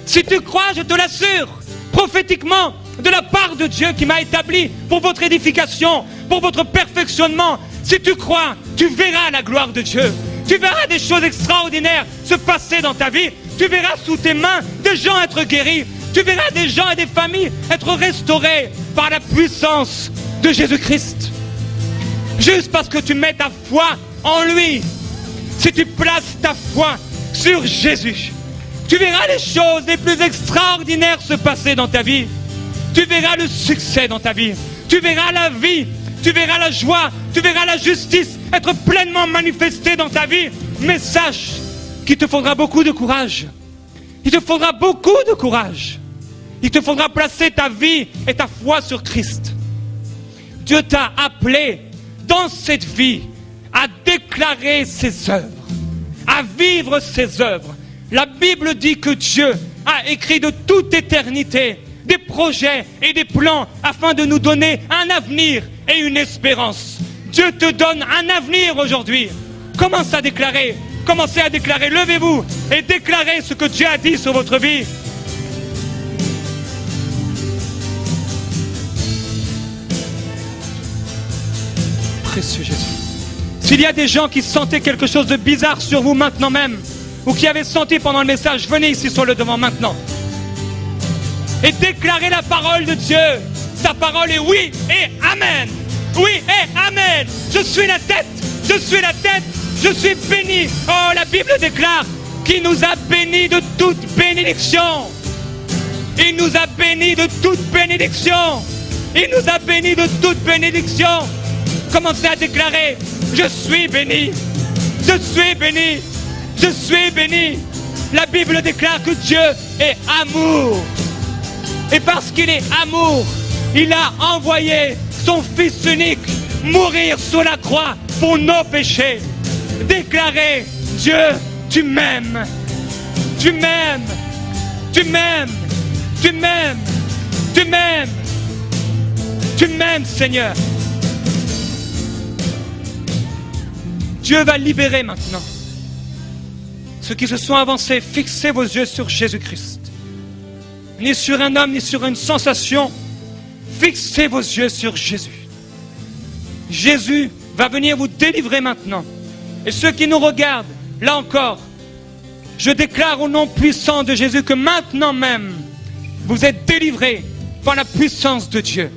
Si tu crois, je te l'assure, prophétiquement, de la part de Dieu qui m'a établi pour votre édification, pour votre perfectionnement, si tu crois, tu verras la gloire de Dieu. Tu verras des choses extraordinaires se passer dans ta vie. Tu verras sous tes mains des gens être guéris. Tu verras des gens et des familles être restaurés par la puissance de Jésus-Christ. Juste parce que tu mets ta foi en lui. Si tu places ta foi sur Jésus, tu verras les choses les plus extraordinaires se passer dans ta vie. Tu verras le succès dans ta vie. Tu verras la vie. Tu verras la joie. Tu verras la justice être pleinement manifestée dans ta vie. Mais sache qu'il te faudra beaucoup de courage. Il te faudra beaucoup de courage. Il te faudra placer ta vie et ta foi sur Christ. Dieu t'a appelé dans cette vie à déclarer ses œuvres, à vivre ses œuvres. La Bible dit que Dieu a écrit de toute éternité des projets et des plans afin de nous donner un avenir et une espérance. Dieu te donne un avenir aujourd'hui. Commencez à déclarer. Commencez à déclarer. Levez-vous et déclarez ce que Dieu a dit sur votre vie. Précieux Jésus. S'il y a des gens qui sentaient quelque chose de bizarre sur vous maintenant même, ou qui avaient senti pendant le message, venez ici sur le devant maintenant. Et déclarez la parole de Dieu. Sa parole est oui et amen. Oui et amen. Je suis la tête. Je suis la tête. Je suis béni. Oh, la Bible déclare qu'il nous a bénis de toute bénédiction. Il nous a bénis de toute bénédiction. Il nous a bénis de toute bénédiction. Commencez à déclarer, je suis béni. Je suis béni. Je suis béni. La Bible déclare que Dieu est amour. Et parce qu'il est amour, il a envoyé son Fils unique mourir sur la croix pour nos péchés. Déclarez, Dieu, tu m'aimes. Tu m'aimes. Tu m'aimes. Tu m'aimes. Tu m'aimes. Tu m'aimes, Seigneur. Dieu va libérer maintenant ceux qui se sont avancés. Fixez vos yeux sur Jésus-Christ. Ni sur un homme, ni sur une sensation. Fixez vos yeux sur Jésus. Jésus va venir vous délivrer maintenant. Et ceux qui nous regardent, là encore, je déclare au nom puissant de Jésus que maintenant même, vous êtes délivrés par la puissance de Dieu.